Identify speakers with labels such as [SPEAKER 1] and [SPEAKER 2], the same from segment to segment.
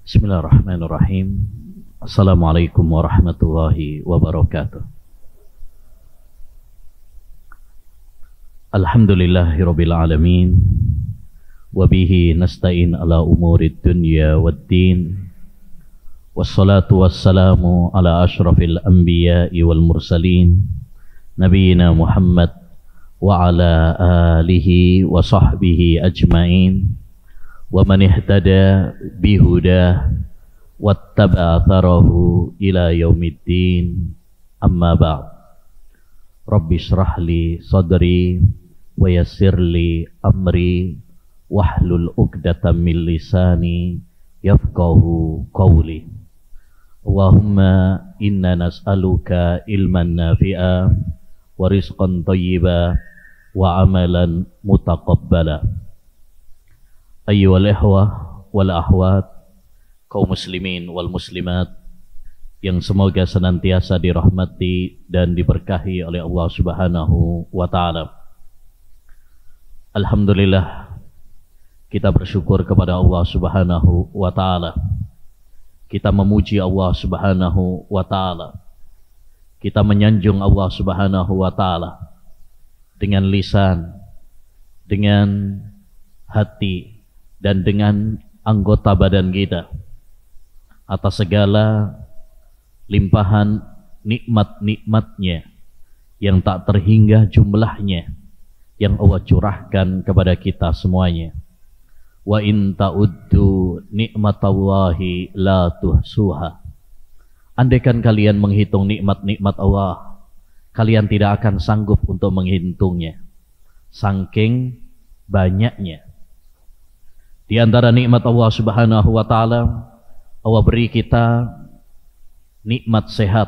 [SPEAKER 1] Bismillahirrahmanirrahim. Assalamualaikum warahmatullahi wabarakatuh. Alhamdulillahirabbil alamin. Wa bihi nasta'in ala umurid dunya waddin. Wassalatu wassalamu ala asyrafil anbiya'i wal mursalin nabiyina Muhammad wa ala alihi wa sahbihi ajma'in. Wa man ihtada bihudah wattaba'a atharahu ila yaumiddin. Amma ba'd. Rabbi shrah li sadri wa yassir li amri wahlul 'uqdatam min lisani yafqahu qawli. Allahumma inna nas'aluka ilman nafi'a wa rizqan thayyiba wa amalan mutaqabbala. Ayyuhal ikhwah wal akhwat, kaum muslimin wal muslimat yang semoga senantiasa dirahmati dan diberkahi oleh Allah Subhanahu wa taala. Alhamdulillah, kita bersyukur kepada Allah Subhanahu wa taala. Kita memuji Allah Subhanahu wa taala. Kita menyanjung Allah Subhanahu wa taala dengan lisan, dengan hati, dan dengan anggota badan kita atas segala limpahan nikmat-nikmatnya yang tak terhingga jumlahnya yang Allah curahkan kepada kita semuanya. Wa in ta'uddu nikmatallahi la tuhsuha. Andaikan kalian menghitung nikmat-nikmat Allah, kalian tidak akan sanggup untuk menghitungnya, saking banyaknya. Di antara nikmat Allah Subhanahu wa taala, Allah beri kita nikmat sehat,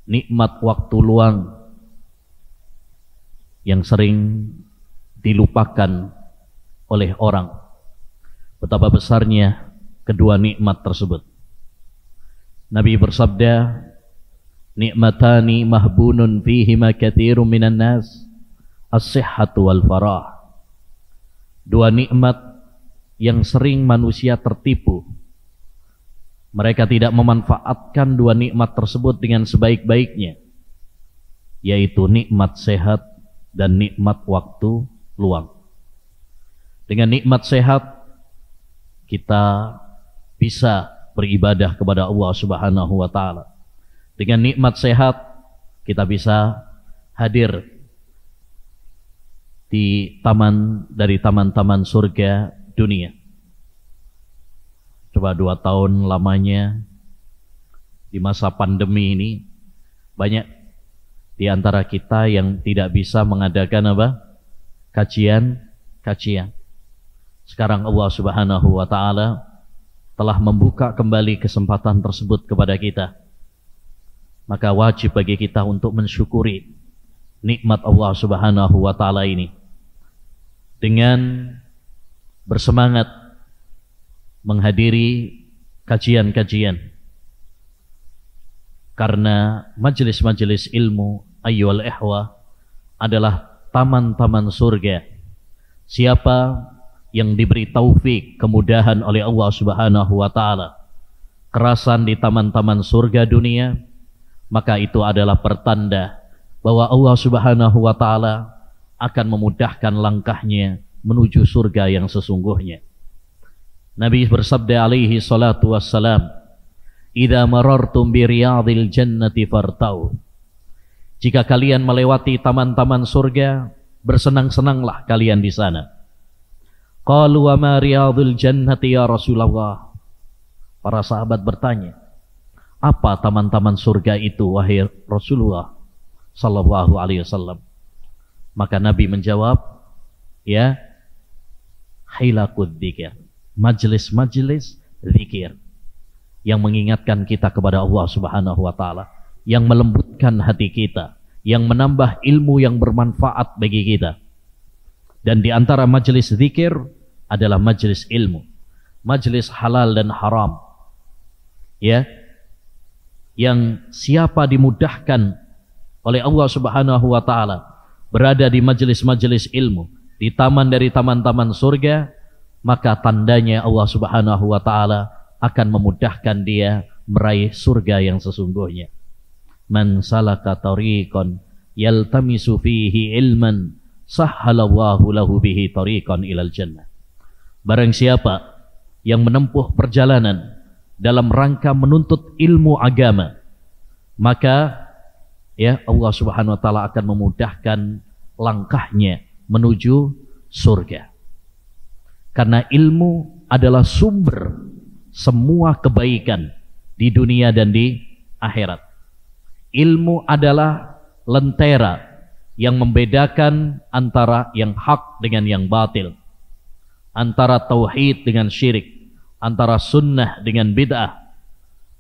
[SPEAKER 1] nikmat waktu luang yang sering dilupakan oleh orang. Betapa besarnya kedua nikmat tersebut. Nabi bersabda, nikmatani mahbunun fihima katsirun minan nas, as-sihhatu wal farah. Dua nikmat yang sering manusia tertipu. Mereka tidak memanfaatkan dua nikmat tersebut dengan sebaik-baiknya, yaitu nikmat sehat dan nikmat waktu luang. Dengan nikmat sehat kita bisa beribadah kepada Allah Subhanahu wa taala. Dengan nikmat sehat kita bisa hadir di taman dari taman-taman surga dunia. Coba 2 tahun lamanya di masa pandemi ini, banyak di antara kita yang tidak bisa mengadakan kajian. Sekarang Allah Subhanahu wa taala telah membuka kembali kesempatan tersebut kepada kita. Maka wajib bagi kita untuk mensyukuri nikmat Allah Subhanahu wa taala ini dengan bersemangat menghadiri kajian-kajian, karena majelis-majelis ilmu ayyuhal ikhwah adalah taman-taman surga. Siapa yang diberi taufik, kemudahan oleh Allah Subhanahu wa taala, kerasan di taman-taman surga dunia, maka itu adalah pertanda bahwa Allah Subhanahu wa taala akan memudahkan langkahnya menuju surga yang sesungguhnya. Nabi bersabda alaihi salatu wassalam, "Idza marartum bi riyadil jannati fartau." Jika kalian melewati taman-taman surga, bersenang-senanglah kalian di sana. Qalu wa ma riyadul jannati ya Rasulullah. Para sahabat bertanya, apa taman-taman surga itu wahai Rasulullah sallallahu alaihi wasallam? Maka Nabi menjawab, ya, hilaqud dzikr, majelis-majelis zikir yang mengingatkan kita kepada Allah Subhanahu wa taala, yang melembutkan hati kita, yang menambah ilmu yang bermanfaat bagi kita. Dan di antara majelis zikir adalah majelis ilmu, majelis halal dan haram, ya, yang siapa dimudahkan oleh Allah Subhanahu wa taala berada di majelis-majelis ilmu, di taman dari taman-taman surga, maka tandanya Allah Subhanahu wa taala akan memudahkan dia meraih surga yang sesungguhnya. Man salaka tariqan yaltamisu fihi ilman sahhalallahu lahu bihi tariqan ilal jannah. Barang siapa yang menempuh perjalanan dalam rangka menuntut ilmu agama, maka ya Allah Subhanahu wa taala akan memudahkan langkahnya menuju surga. Karena ilmu adalah sumber semua kebaikan di dunia dan di akhirat. Ilmu adalah lentera yang membedakan antara yang hak dengan yang batil, antara tauhid dengan syirik, antara sunnah dengan bid'ah,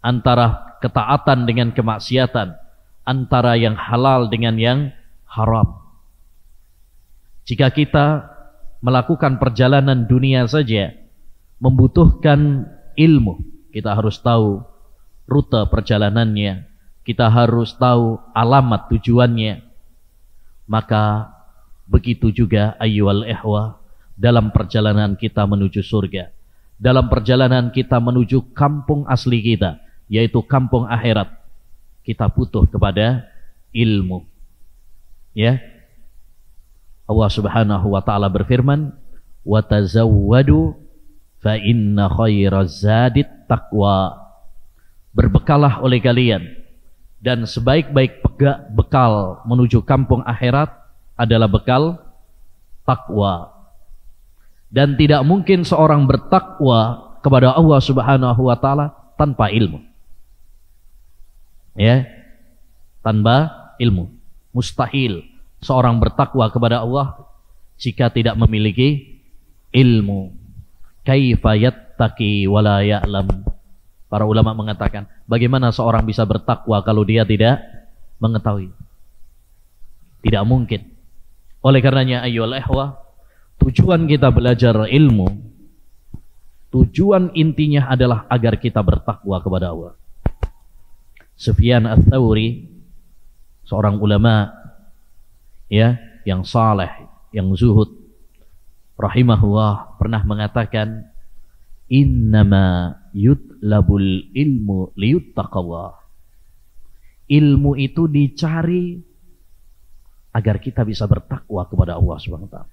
[SPEAKER 1] antara ketaatan dengan kemaksiatan, antara yang halal dengan yang haram. Jika kita melakukan perjalanan dunia saja membutuhkan ilmu, kita harus tahu rute perjalanannya, kita harus tahu alamat tujuannya. Maka begitu juga ayyuhal ikhwah, dalam perjalanan kita menuju surga, dalam perjalanan kita menuju kampung asli kita, yaitu kampung akhirat, kita butuh kepada ilmu. Ya, Allah Subhanahu wa taala berfirman, "Wa tazawwadu fa inna khairaz zadit taqwa." Berbekalah oleh kalian, dan sebaik-baik bekal menuju kampung akhirat adalah bekal takwa. Dan tidak mungkin seorang bertakwa kepada Allah Subhanahu wa taala tanpa ilmu. Ya, tanpa ilmu mustahil seorang bertakwa kepada Allah jika tidak memiliki ilmu. Kaifa yattaqi wala ya'lam. Para ulama mengatakan, bagaimana seorang bisa bertakwa kalau dia tidak mengetahui? Tidak mungkin. Oleh karenanya ayyuhal ikhwah, tujuan kita belajar ilmu, tujuan intinya adalah agar kita bertakwa kepada Allah. Sufyan Ats-Tsauri, seorang ulama ya yang saleh, yang zuhud, rahimahullah, pernah mengatakan, innama yutlabul ilmu liyuttaqallah. Ilmu itu dicari agar kita bisa bertakwa kepada Allah Subhanahu wa taala,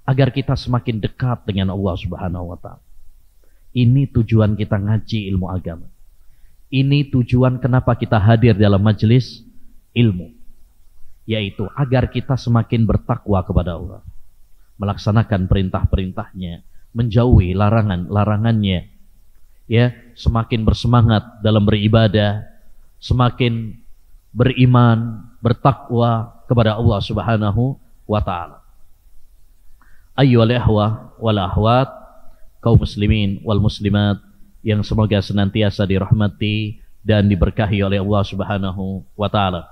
[SPEAKER 1] agar kita semakin dekat dengan Allah Subhanahu wa taala. Ini tujuan kita ngaji ilmu agama. Ini tujuan kenapa kita hadir dalam majelis ilmu, yaitu agar kita semakin bertakwa kepada Allah, melaksanakan perintah-perintahnya, menjauhi larangan-larangannya, ya, semakin bersemangat dalam beribadah, semakin beriman, bertakwa kepada Allah Subhanahu wa taala. Ayyuhal ikhwah wal akhwat, kaum muslimin wal muslimat yang semoga senantiasa dirahmati dan diberkahi oleh Allah Subhanahu wa taala.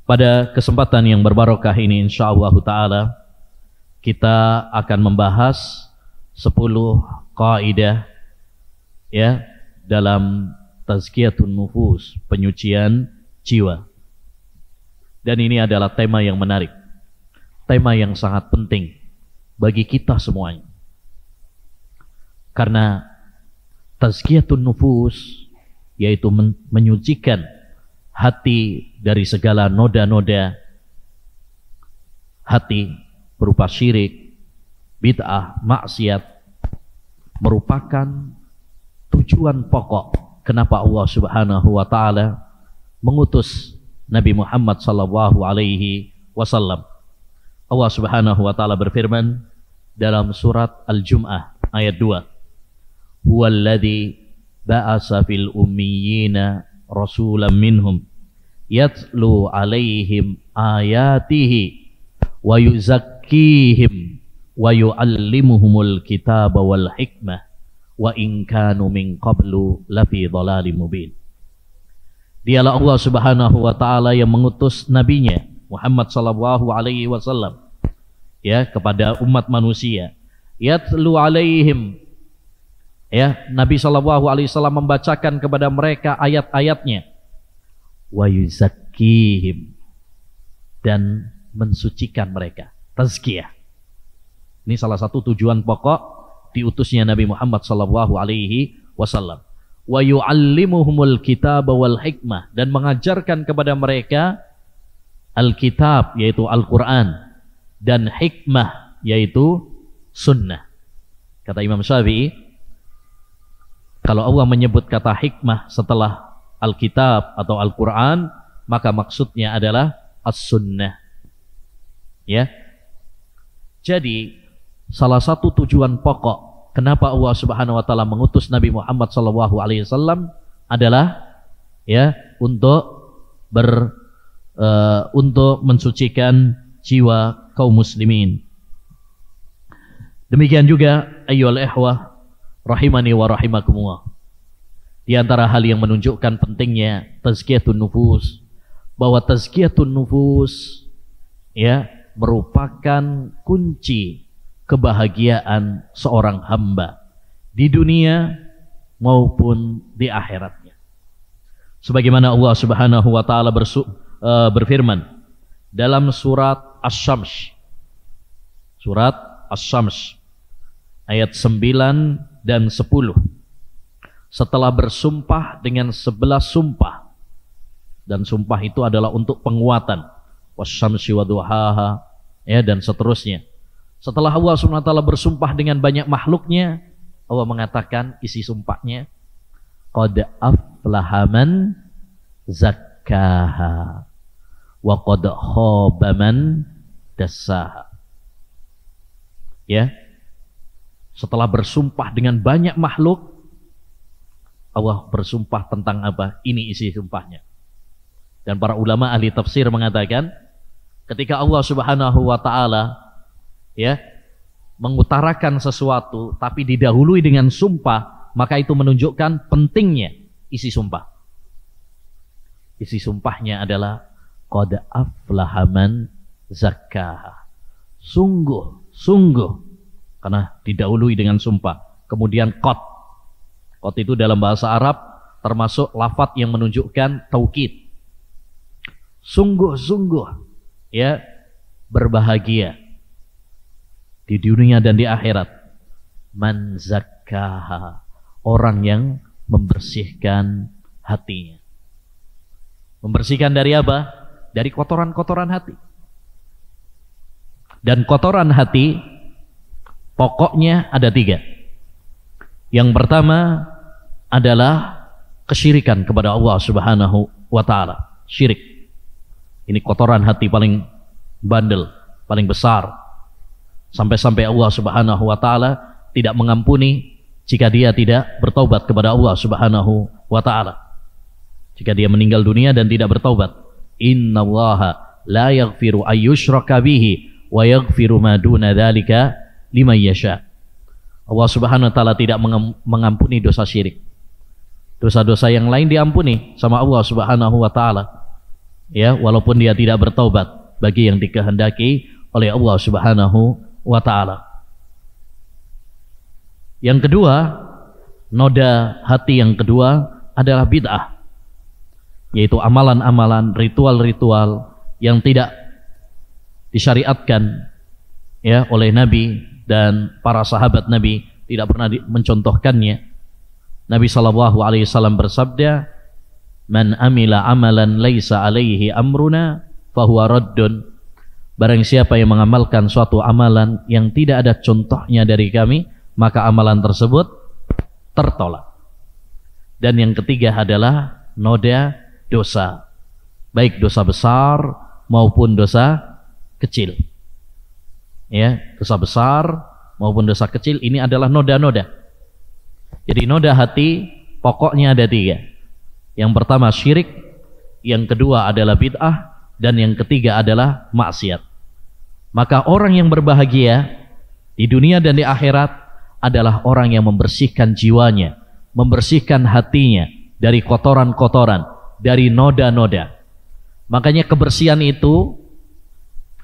[SPEAKER 1] Pada kesempatan yang berbarokah ini insyaallah taala kita akan membahas 10 kaidah ya dalam tazkiyatun nufus, penyucian jiwa. Dan ini adalah tema yang menarik, tema yang sangat penting bagi kita semuanya. Karena tazkiyatun nufus yaitu menyucikan hati dari segala noda-noda hati berupa syirik, bid'ah, maksiat, merupakan tujuan pokok kenapa Allah Subhanahu wa taala mengutus Nabi Muhammad sallallahu alaihi wasallam. Allah Subhanahu wa taala berfirman dalam surat Al-Jum'ah ayat 2. Huwallazi ba'asa fil ummiyina rasulan minhum yatlu alaihim ayatihi wa yuzakkihim wa yu'allimuhumul kitaba wal hikmah wa in kanu min qablu lafi dhalalim mubin. Dialah Allah Subhanahu wa taala yang mengutus nabinya Muhammad sallallahu alaihi wasallam ya kepada umat manusia. Yatlu alaihim, ya, Nabi sallallahu alaihi wasallam membacakan kepada mereka ayat-ayatnya. Wa yuzakkihim, dan mensucikan mereka. Tazkiyah. Ini salah satu tujuan pokok diutusnya Nabi Muhammad sallallahu alaihi wasallam. Wa yu'allimuhumul kitaba wal hikmah, dan mengajarkan kepada mereka Alkitab yaitu Al-Quran, dan hikmah yaitu sunnah. Kata Imam Syafi'i, kalau Allah menyebut kata hikmah setelah Alkitab atau Al-Quran, maka maksudnya adalah as-sunnah. Ya. Jadi salah satu tujuan pokok kenapa Allah Subhanahu wa taala mengutus Nabi Muhammad SAW adalah ya untuk mensucikan jiwa kaum muslimin. Demikian juga ayyuhal ikhwah rahimani wa rahimakumullah. Di antara hal yang menunjukkan pentingnya tazkiyatun nufus, bahwa tazkiyatun nufus ya merupakan kunci kebahagiaan seorang hamba di dunia maupun di akhiratnya. Sebagaimana Allah Subhanahu wa taala berfirman dalam surat Asy-Syams. Surat Asy-Syams ayat 9 dan 10. Setelah bersumpah dengan 11 sumpah, dan sumpah itu adalah untuk penguatan, wasyamsi waduhaha, ya, dan seterusnya. Setelah Allah SWT bersumpah dengan banyak makhluknya, Allah mengatakan isi sumpahnya, qad aflaha man zakkaha wa qad khaba man dassaha. Ya. Setelah bersumpah dengan banyak makhluk, Allah bersumpah tentang apa? Ini isi sumpahnya. Dan para ulama ahli tafsir mengatakan, ketika Allah Subhanahu wa taala ya mengutarakan sesuatu tapi didahului dengan sumpah, maka itu menunjukkan pentingnya isi sumpah. Isi sumpahnya adalah qad aflaha man zakkaha. Sungguh karena didahului dengan sumpah. Kemudian qad itu dalam bahasa Arab termasuk lafadz yang menunjukkan taukid. Sungguh ya berbahagia di dunia dan di akhirat man zakkaha, orang yang membersihkan hatinya. Membersihkan dari apa? Dari kotoran-kotoran hati. Dan kotoran hati pokoknya ada 3. Yang pertama adalah kesyirikan kepada Allah Subhanahu wa taala. Syirik. Ini kotoran hati paling bandel, paling besar. Sampai-sampai Allah Subhanahu wa taala tidak mengampuni jika dia tidak bertaubat kepada Allah Subhanahu wa taala. Jika dia meninggal dunia dan tidak bertaubat. Innallaha la yaghfiru ayyushraka bihi wa yaghfiru ma duna dzalika liman yasha. Allah Subhanahu wa taala tidak mengampuni dosa syirik. Dosa-dosa yang lain diampuni sama Allah Subhanahu wa taala. Ya, walaupun dia tidak bertaubat bagi yang dikehendaki oleh Allah Subhanahu wa ta'ala. Yang kedua, noda hati yang kedua adalah bid'ah, yaitu amalan-amalan, ritual-ritual yang tidak disyariatkan ya oleh Nabi dan para sahabat Nabi, tidak pernah mencontohkannya. Nabi SAW bersabda, man amila amalan laisa alaihi amruna fahuwa raddun. Barang siapa yang mengamalkan suatu amalan yang tidak ada contohnya dari kami, maka amalan tersebut tertolak. Dan yang ketiga adalah noda dosa, baik dosa besar maupun dosa kecil. Ya, dosa besar maupun dosa kecil ini adalah noda-noda. Jadi noda hati pokoknya ada 3. Yang pertama syirik, yang kedua adalah bid'ah, dan yang ketiga adalah maksiat. Maka orang yang berbahagia di dunia dan di akhirat adalah orang yang membersihkan jiwanya, membersihkan hatinya dari kotoran-kotoran, dari noda-noda. Makanya kebersihan itu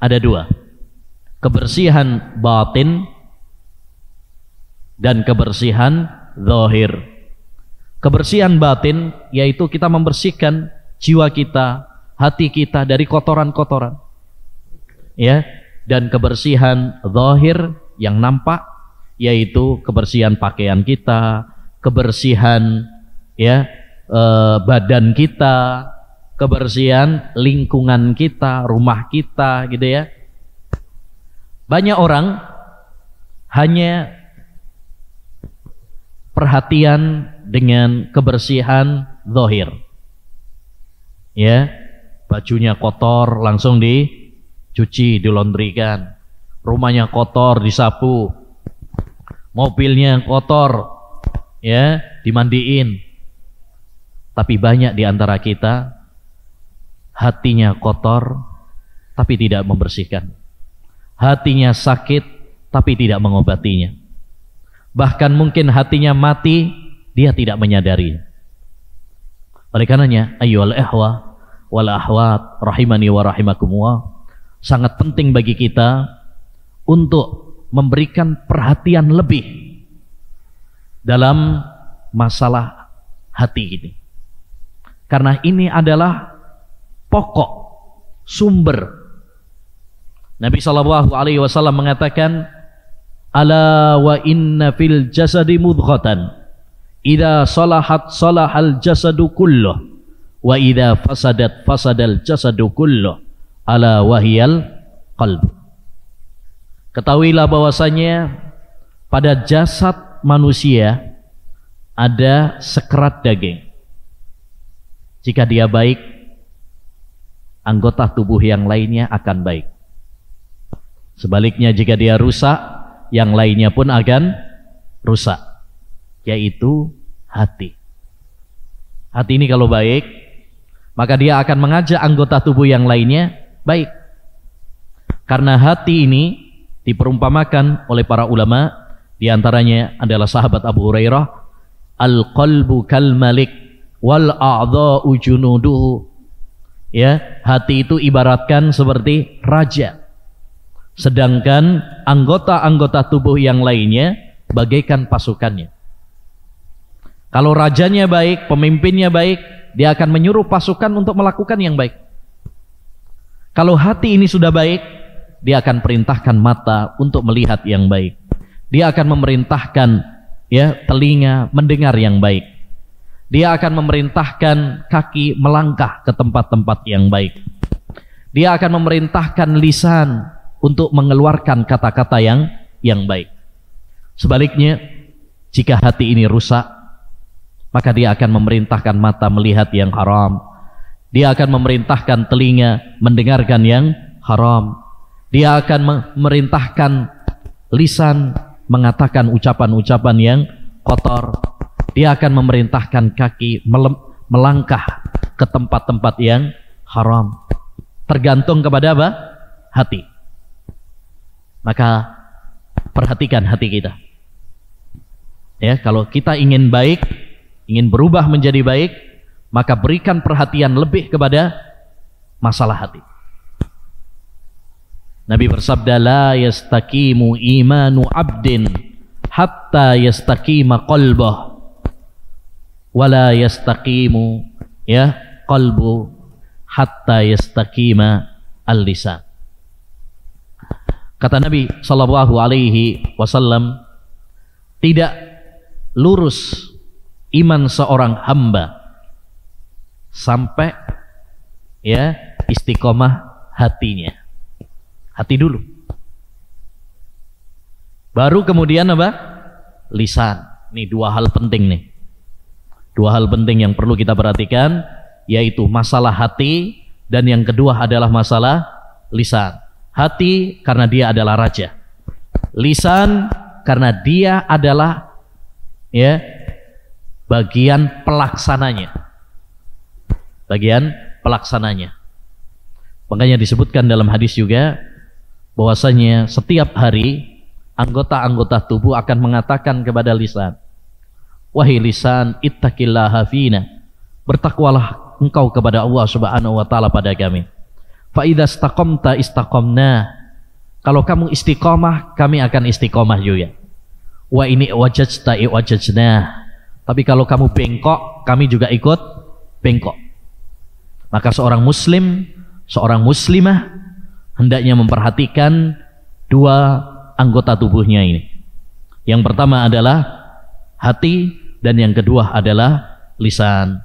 [SPEAKER 1] ada 2. Kebersihan batin dan kebersihan zahir. Kebersihan batin yaitu kita membersihkan jiwa kita, hati kita dari kotoran-kotoran. Ya, dan kebersihan zahir yang nampak yaitu kebersihan pakaian kita, kebersihan ya badan kita, kebersihan lingkungan kita, rumah kita gitu ya. Banyak orang hanya perhatian dengan kebersihan zahir. Ya, bajunya kotor langsung dicuci, dilondrikan. Rumahnya kotor disapu. Mobilnya kotor ya, dimandiin. Tapi banyak di antara kita hatinya kotor tapi tidak membersihkan. Hatinya sakit tapi tidak mengobatinya. Bahkan mungkin hatinya mati, dia tidak menyadari. Oleh karenanya, ayyuhal ikhwah wal akhwat rahimani wa rahimakumullah, sangat penting bagi kita untuk memberikan perhatian lebih dalam masalah hati ini. Karena ini adalah pokok sumber. Nabi SAW mengatakan, ala wa inna fil jasadi mudghatan idza salahat salahal jasadu kulluh wa idza fasadat fasadal jasadu kulluh ala wahiyal qalb. Ketahuilah bahwasanya pada jasad manusia ada sekerat daging. Jika dia baik, anggota tubuh yang lainnya akan baik. Sebaliknya jika dia rusak, yang lainnya pun akan rusak, yaitu hati. Hati ini kalau baik, maka dia akan mengajak anggota tubuh yang lainnya baik. Karena hati ini diperumpamakan oleh para ulama, diantaranya adalah sahabat Abu Hurairah, al-qalbu kal malik wal a'dha'u junuduhu. Ya, hati itu ibaratkan seperti raja, sedangkan anggota-anggota tubuh yang lainnya bagaikan pasukannya. Kalau rajanya baik, pemimpinnya baik, dia akan menyuruh pasukan untuk melakukan yang baik. Kalau hati ini sudah baik, dia akan perintahkan mata untuk melihat yang baik. Dia akan memerintahkan ya telinga mendengar yang baik. Dia akan memerintahkan kaki melangkah ke tempat-tempat yang baik. Dia akan memerintahkan lisan untuk mengeluarkan kata-kata yang baik. Sebaliknya, jika hati ini rusak, maka dia akan memerintahkan mata melihat yang haram. Dia akan memerintahkan telinga mendengarkan yang haram. Dia akan memerintahkan lisan mengatakan ucapan-ucapan yang kotor. Dia akan memerintahkan kaki melangkah ke tempat-tempat yang haram. Tergantung kepada apa? Hati. Maka perhatikan hati kita. Ya, kalau kita ingin baik, ingin berubah menjadi baik, maka berikan perhatian lebih kepada masalah hati. Nabi bersabda, la yastaqimu imanu abdin hatta yastaqima qalbah wa la yastaqimu ya qalbu hatta yastaqima al-lisan. Kata Nabi sallallahu alaihi wasallam, tidak lurus iman seorang hamba sampai ya istiqomah hatinya. Hati dulu. Baru kemudian apa? Lisan. Ini dua hal penting nih. Dua hal penting yang perlu kita perhatikan, yaitu masalah hati, dan yang kedua adalah masalah lisan. Hati karena dia adalah raja. Lisan karena dia adalah ya bagian pelaksananya. Bagian pelaksananya. Makanya disebutkan dalam hadis juga bahwasanya setiap hari anggota-anggota tubuh akan mengatakan kepada lisan, wahai lisan, ittaqillaha fina, bertakwalah engkau kepada Allah Subhanahu wa taala pada kami. Fa idza istaqamta istaqamna, kalau kamu istiqomah, kami akan istiqomah juga. Wa ini wajajta wajajna, tapi kalau kamu bengkok, kami juga ikut bengkok. Maka seorang muslim, seorang muslimah hendaknya memperhatikan dua anggota tubuhnya ini. Yang pertama adalah hati, dan yang kedua adalah lisan.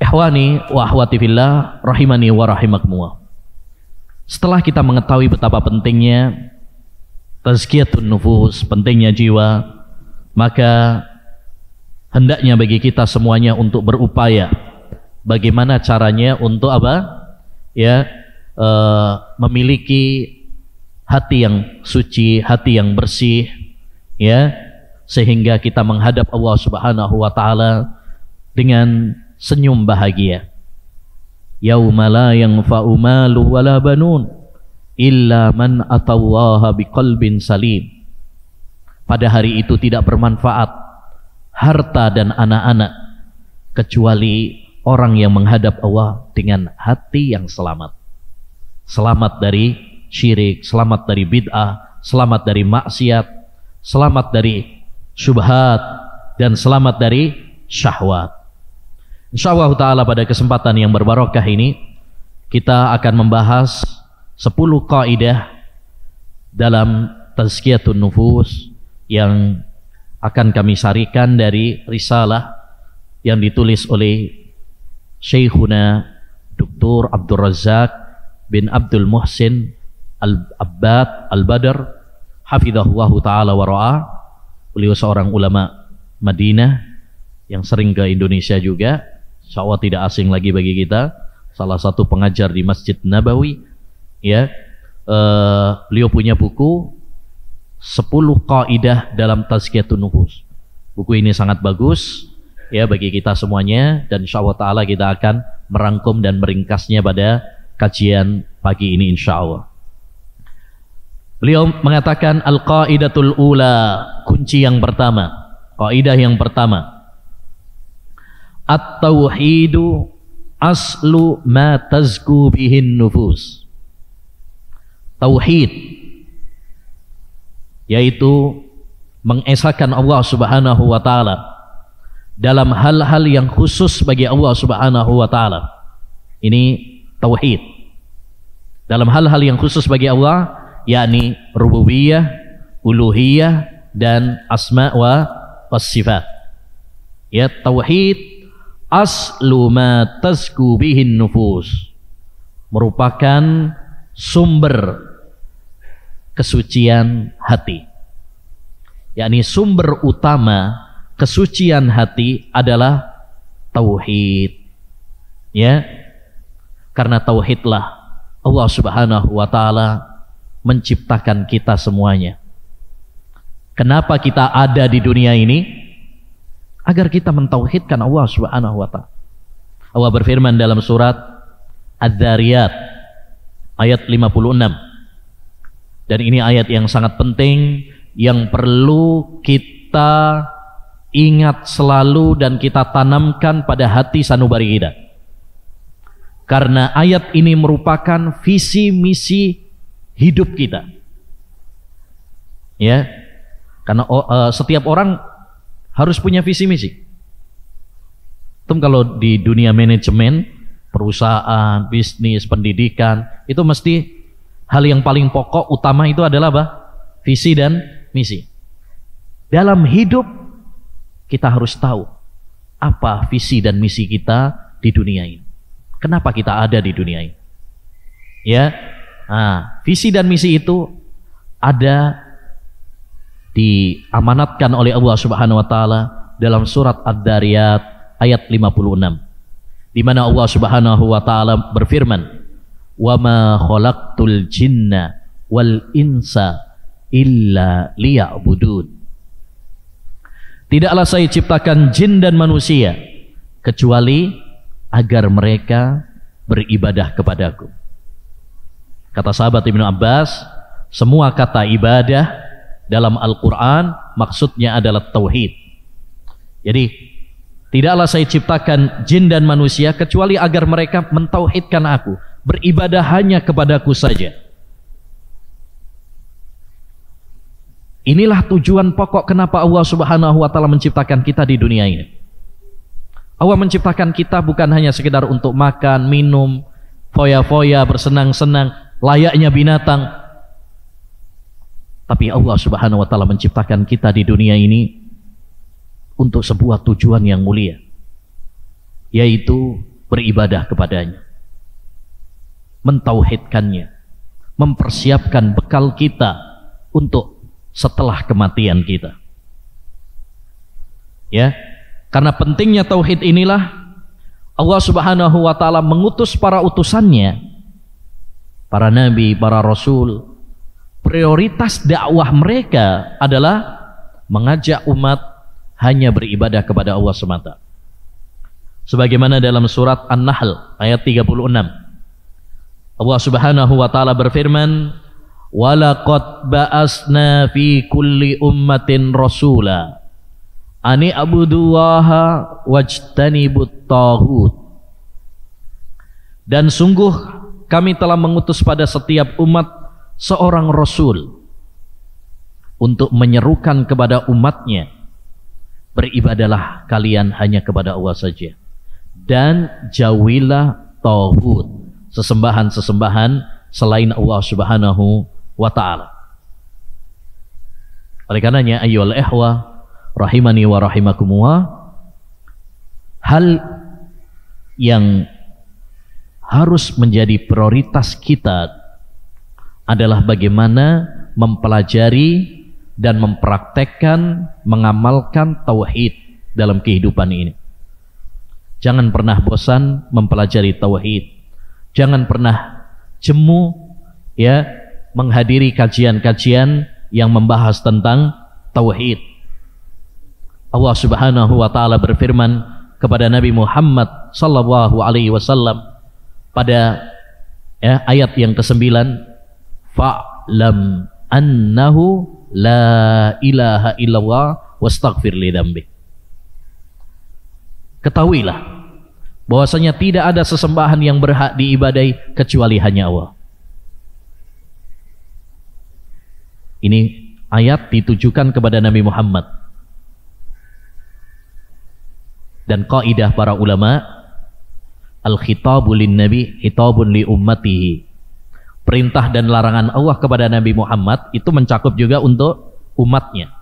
[SPEAKER 1] Ikhwani wa akhwati fillah rahimani wa rahimakumullah. Setelah kita mengetahui betapa pentingnya tazkiyatun nufus, pentingnya jiwa, maka hendaknya bagi kita semuanya untuk berupaya bagaimana caranya untuk apa? Ya, memiliki hati yang suci, hati yang bersih, ya, sehingga kita menghadap Allah Subhanahu wa taala dengan senyum bahagia. Yauma la yanfa'u malu wala banun illa man atallaha biqalbin salim. Pada hari itu tidak bermanfaat harta dan anak-anak kecuali orang yang menghadap Allah dengan hati yang selamat. Selamat dari syirik, selamat dari bid'ah, selamat dari maksiat, selamat dari syubhat, dan selamat dari syahwat. Insyaallah ta'ala pada kesempatan yang berbarokah ini kita akan membahas 10 kaidah dalam tazkiyatun nufus yang akan kami sarikan dari risalah yang ditulis oleh Syekhuna Dr. Abdul Razak bin Abdul Muhsin Al-Abbad Al-Badr hafidhahullahu ta'ala wa ra'ah. Beliau seorang ulama Madinah yang sering ke Indonesia juga, insyaallah tidak asing lagi bagi kita, salah satu pengajar di Masjid Nabawi, ya. Beliau punya buku 10 kaidah dalam tazkiyatun nufus. Buku ini sangat bagus ya bagi kita semuanya, dan insyaallah ta'ala kita akan merangkum dan meringkasnya pada kajian pagi ini insyaallah. Beliau mengatakan al-qaidatul ula, kunci yang pertama, kaidah yang pertama, at-tauhidu aslu ma tazku bihin nufus. Tauhid yaitu mengesahkan Allah Subhanahu wa taala dalam hal-hal yang khusus bagi Allah Subhanahu wa taala. Ini tauhid. Dalam hal-hal yang khusus bagi Allah, yakni rububiyah, uluhiyah, dan asma wa sifat. Ya, tauhid aslu ma tazku bihin nufus, merupakan sumber kesucian hati. Yakni sumber utama kesucian hati adalah tauhid. Ya. Karena tauhidlah Allah Subhanahu wa taala menciptakan kita semuanya. Kenapa kita ada di dunia ini? Agar kita mentauhidkan Allah Subhanahu wa taala. Allah berfirman dalam surat Adz-Dzariyat ayat 56. Dan ini ayat yang sangat penting yang perlu kita ingat selalu dan kita tanamkan pada hati sanubari kita. Karena ayat ini merupakan visi misi hidup kita. Ya. Karena setiap orang harus punya visi misi. Kalau di dunia manajemen, perusahaan, bisnis, pendidikan, itu mesti hal yang paling pokok utama itu adalah apa? Visi dan misi. Dalam hidup kita harus tahu apa visi dan misi kita di dunia ini. Kenapa kita ada di dunia ini? Ya. Nah, visi dan misi itu ada diamanatkan oleh Allah Subhanahu wa taala dalam surat Adz-Dzariyat ayat 56. Di mana Allah Subhanahu wa taala berfirman, "Wa ma khalaqtul jinna wal insa illa liya'budun." Tidaklah saya ciptakan jin dan manusia kecuali agar mereka beribadah kepadaku. Kata sahabat Ibnu Abbas, semua kata ibadah dalam Al-Quran maksudnya adalah tauhid. Jadi tidaklah saya ciptakan jin dan manusia kecuali agar mereka mentauhidkan aku, beribadah hanya kepadaku saja. Inilah tujuan pokok kenapa Allah Subhanahu wa taala menciptakan kita di dunia ini. Allah menciptakan kita bukan hanya sekedar untuk makan, minum, foya-foya, bersenang-senang layaknya binatang. Tapi Allah Subhanahu wa taala menciptakan kita di dunia ini untuk sebuah tujuan yang mulia, yaitu beribadah kepadanya, mentauhidkannya, mempersiapkan bekal kita untuk setelah kematian kita. Ya, karena pentingnya tauhid inilah Allah Subhanahu wa taala mengutus para utusannya, para nabi, para rasul. Prioritas dakwah mereka adalah mengajak umat hanya beribadah kepada Allah semata. Sebagaimana dalam surat An-Nahl ayat 36, Allah Subhanahu wa taala berfirman, "Walaqad ba'asna fi kulli ummatin rasula ani abudullaha wajtanibut taghut." Dan sungguh kami telah mengutus pada setiap umat seorang rasul untuk menyerukan kepada umatnya, beribadalah kalian hanya kepada Allah saja, dan jauhilah taghut, sesembahan-sesembahan selain Allah Subhanahu wa taala. Oleh karenanya ayyuhal ikhwah rahimani wa rahimakumullah, hal yang harus menjadi prioritas kita adalah bagaimana mempelajari dan mempraktekkan, mengamalkan tauhid dalam kehidupan ini. Jangan pernah bosan mempelajari tauhid. Jangan pernah jemu ya menghadiri kajian-kajian yang membahas tentang tauhid. Allah Subhanahu wa taala berfirman kepada Nabi Muhammad sallallahu alaihi wasallam pada ayat yang ke-9, fa'lam annahu la ilaha illallah wastaghfir li dzambi. Ketahuilah bahwasanya tidak ada sesembahan yang berhak diibadai kecuali hanya Allah. Ini ayat ditujukan kepada Nabi Muhammad. Dan kaidah para ulama, al-khitabu lin nabi khitabun li ummatihi. Perintah dan larangan Allah kepada Nabi Muhammad itu mencakup juga untuk umatnya.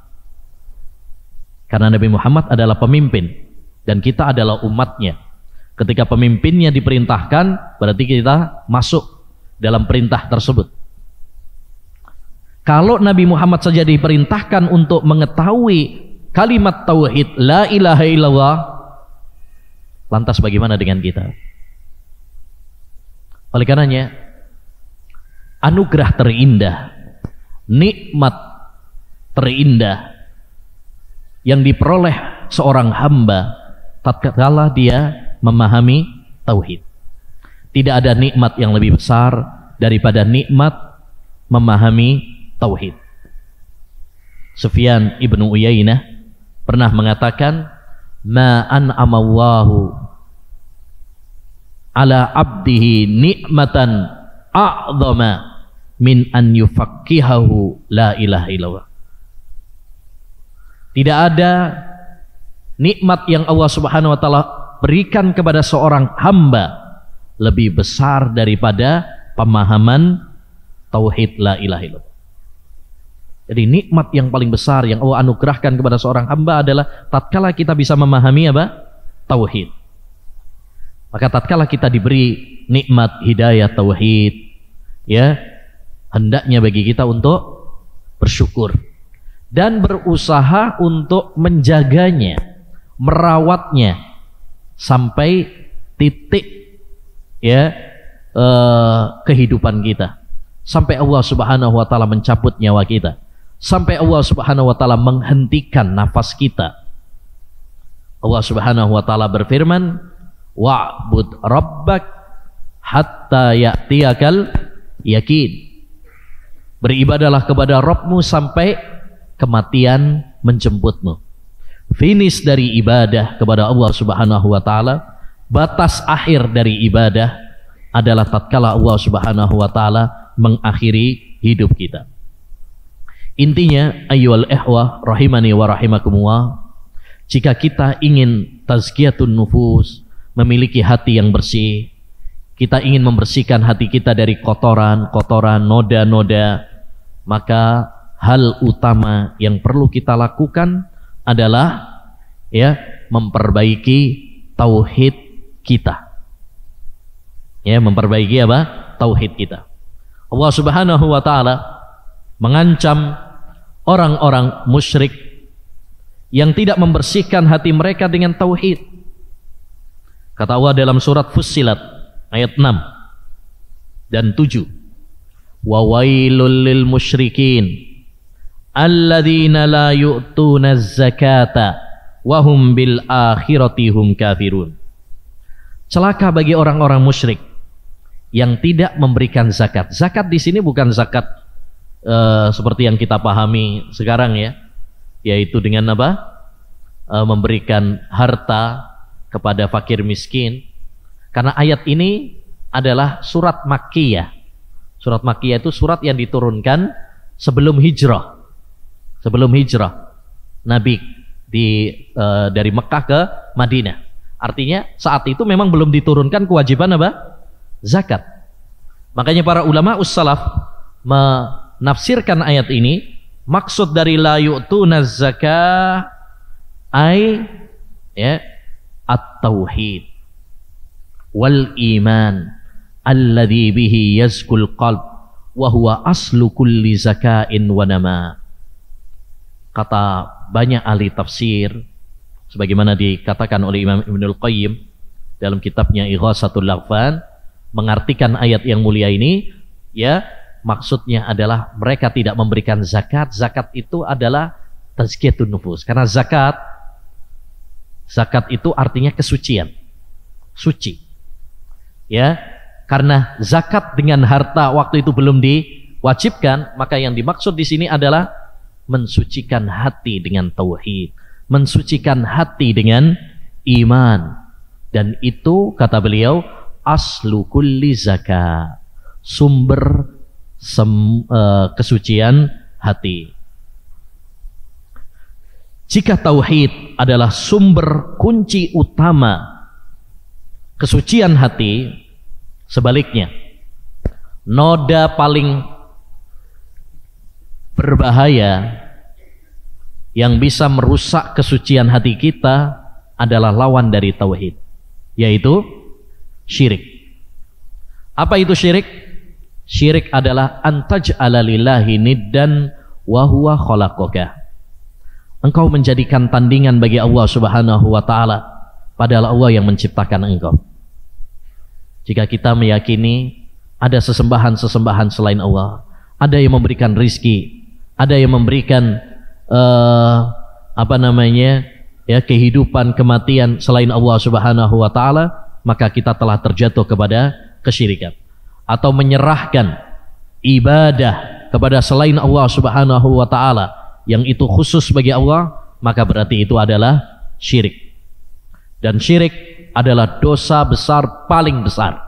[SPEAKER 1] Karena Nabi Muhammad adalah pemimpin dan kita adalah umatnya. Ketika pemimpinnya diperintahkan, berarti kita masuk dalam perintah tersebut. Kalau Nabi Muhammad saja diperintahkan untuk mengetahui kalimat tauhid la ilaha illallah, lantas bagaimana dengan kita? Oleh karenanya, anugerah terindah, nikmat terindah yang diperoleh seorang hamba tatkala dia memahami tauhid. Tidak ada nikmat yang lebih besar daripada nikmat memahami tauhid. Sufyan ibnu Uyainah pernah mengatakan, ma an'amallahu ala abdihi ni'matan a'zama min an yufaqqihahu la ilaha illallah. Tidak ada nikmat yang Allah Subhanahu wa taala berikan kepada seorang hamba lebih besar daripada pemahaman tauhid la ilaha illallah. Jadi nikmat yang paling besar yang Allah anugerahkan kepada seorang hamba adalah tatkala kita bisa memahami apa? Tauhid. Maka tatkala kita diberi nikmat hidayah tauhid, ya, hendaknya bagi kita untuk bersyukur dan berusaha untuk menjaganya, merawatnya sampai titik ya kehidupan kita, sampai Allah Subhanahu wa taala mencabut nyawa kita, sampai Allah Subhanahu wa taala menghentikan nafas kita. Allah Subhanahu wa taala berfirman, wa'bud rabbak hatta ya'tiyakal yakin. Beribadalah kepada Rabbmu sampai kematian menjemputmu. Finish dari ibadah kepada Allah Subhanahu wa taala, batas akhir dari ibadah adalah tatkala Allah Subhanahu wa taala mengakhiri hidup kita. Intinya ayyuhal ikhwah rahimani wa rahimakumullah, jika kita ingin tazkiyatun nufus, memiliki hati yang bersih, kita ingin membersihkan hati kita dari kotoran-kotoran, noda-noda, maka hal utama yang perlu kita lakukan adalah ya, memperbaiki tauhid kita. Ya, memperbaiki apa? Tauhid kita. Allah Subhanahu wa taala mengancam orang-orang musyrik yang tidak membersihkan hati mereka dengan tauhid. Kata Allah dalam surat Fussilat ayat 6 dan 7. Wa wailul lil musyrikin alladzina la yu'tuna zakata wa hum bil akhirati hum kafirun. Celaka bagi orang-orang musyrik yang tidak memberikan zakat. Zakat di sini bukan zakat seperti yang kita pahami sekarang ya, yaitu dengan apa? Memberikan harta kepada fakir miskin. Karena ayat ini adalah surat Makkiyah. Surat Makkiyah itu surat yang diturunkan sebelum hijrah. Sebelum hijrah Nabi dari Mekah ke Madinah. Artinya saat itu memang belum diturunkan kewajiban apa? Zakat. Makanya para ulama ussalaf menafsirkan ayat ini, maksud dari la yu'tuna zakah ay ya at-tauhid wal iman alladhi bihi yazkul qalb wa huwa aslu kulli zakain wa nama. Kata banyak ahli tafsir sebagaimana dikatakan oleh Imam Ibnul Qayyim dalam kitabnya Ighasatul Lahfan, mengartikan ayat yang mulia ini, ya, maksudnya adalah mereka tidak memberikan zakat. Zakat itu adalah tazkiyatun nufus. Karena zakat itu artinya kesucian, suci. Ya, karena zakat dengan harta waktu itu belum diwajibkan, maka yang dimaksud di sini adalah mensucikan hati dengan tauhid, mensucikan hati dengan iman. Dan itu kata beliau aslu kulli zakat, sumber kesucian hati. Jika tauhid adalah sumber kunci utama kesucian hati, sebaliknya noda paling berbahaya yang bisa merusak kesucian hati kita adalah lawan dari tauhid, yaitu syirik. Apa itu syirik? Syirik adalah antaj'ala lillahi niddan wa huwa khalaqaka. Engkau menjadikan tandingan bagi Allah Subhanahu wa taala, padahal Allah yang menciptakan engkau. Jika kita meyakini ada sesembahan-sesembahan selain Allah, ada yang memberikan rizki, ada yang memberikan kehidupan, kematian selain Allah Subhanahu wa taala, maka kita telah terjatuh kepada kesyirikan. Atau menyerahkan ibadah kepada selain Allah Subhanahu wa taala yang itu khusus bagi Allah, maka berarti itu adalah syirik. Dan syirik adalah dosa besar paling besar.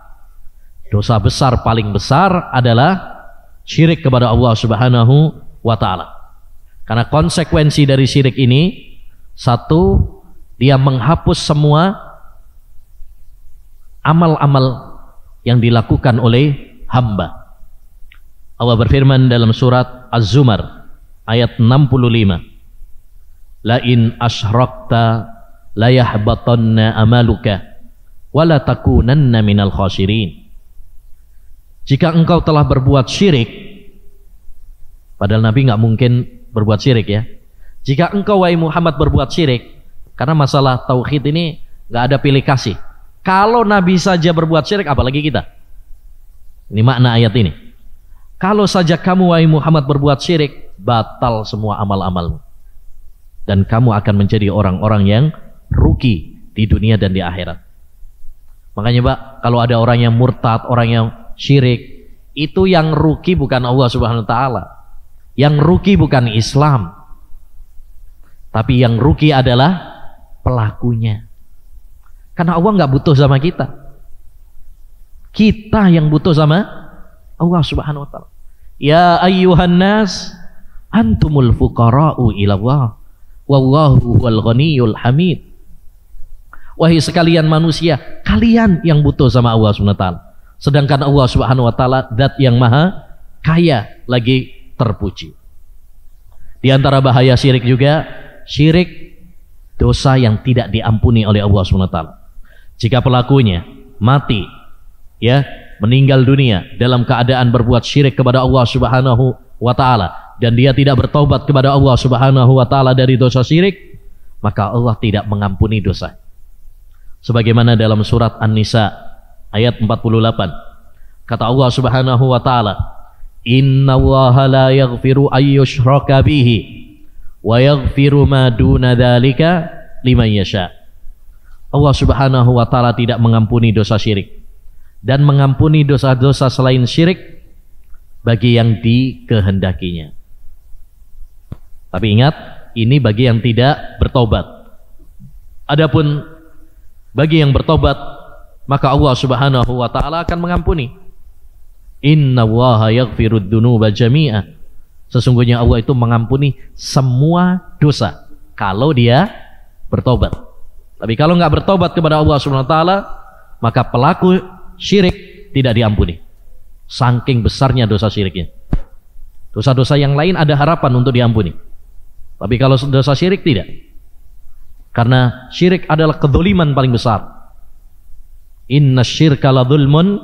[SPEAKER 1] Dosa besar paling besar adalah syirik kepada Allah Subhanahu wa taala. Karena konsekuensi dari syirik ini, satu, dia menghapus semua amal-amal yang dilakukan oleh hamba. Allah berfirman dalam surat Az-Zumar ayat 65, la in asyrakta la yahbatanna amaluka wa la takunanna minal khasirin. Jika engkau telah berbuat syirik, padahal Nabi nggak mungkin berbuat syirik ya. Jika engkau wahai Muhammad berbuat syirik, karena masalah tauhid ini nggak ada pilih kasih. Kalau Nabi saja berbuat syirik, apalagi kita. Ini makna ayat ini. Kalau saja kamu wahai Muhammad berbuat syirik, batal semua amal-amalmu. Dan kamu akan menjadi orang-orang yang rugi di dunia dan di akhirat. Makanya Pak, kalau ada orang yang murtad, orang yang syirik, itu yang rugi bukan Allah Subhanahu wa taala. Yang rugi bukan Islam. Tapi yang rugi adalah pelakunya. Karena Allah nggak butuh sama kita. Kita yang butuh sama Allah Subhanahu wa taala. Ya ayyuhan nas antumul fuqara'u ila Allah wallahu huwal ghaniyyul hamid. Wahai sekalian manusia, kalian yang butuh sama Allah Subhanahu wa taala. Sedangkan Allah Subhanahu wa taala zat yang maha kaya lagi terpuji. Di antara bahaya syirik juga, syirik dosa yang tidak diampuni oleh Allah SWT. Jika pelakunya mati, ya, meninggal dunia dalam keadaan berbuat syirik kepada Allah Subhanahu wa taala dan dia tidak bertaubat kepada Allah Subhanahu wa taala dari dosa syirik, maka Allah tidak mengampuni dosa. Sebagaimana dalam surat An-Nisa ayat 48, kata Allah Subhanahu wa taala, "Innallaha la yaghfiru ayyushraka bihi wa yaghfiru ma duna dzalika liman yasha." Allah Subhanahu wa taala tidak mengampuni dosa syirik dan mengampuni dosa-dosa selain syirik bagi yang dikehendakinya. Tapi ingat, ini bagi yang tidak bertobat. Adapun bagi yang bertobat, maka Allah Subhanahu wa taala akan mengampuni. Innallaha yaghfirud dzunuba jami'a. Sesungguhnya Allah itu mengampuni semua dosa kalau dia bertobat. Tapi kalau nggak bertobat kepada Allah Subhanahu wa taala, maka pelaku syirik tidak diampuni. Saking besarnya dosa syiriknya. Dosa-dosa yang lain ada harapan untuk diampuni. Tapi kalau dosa syirik tidak. Karena syirik adalah kedzaliman paling besar. Inna syirka la dzulmun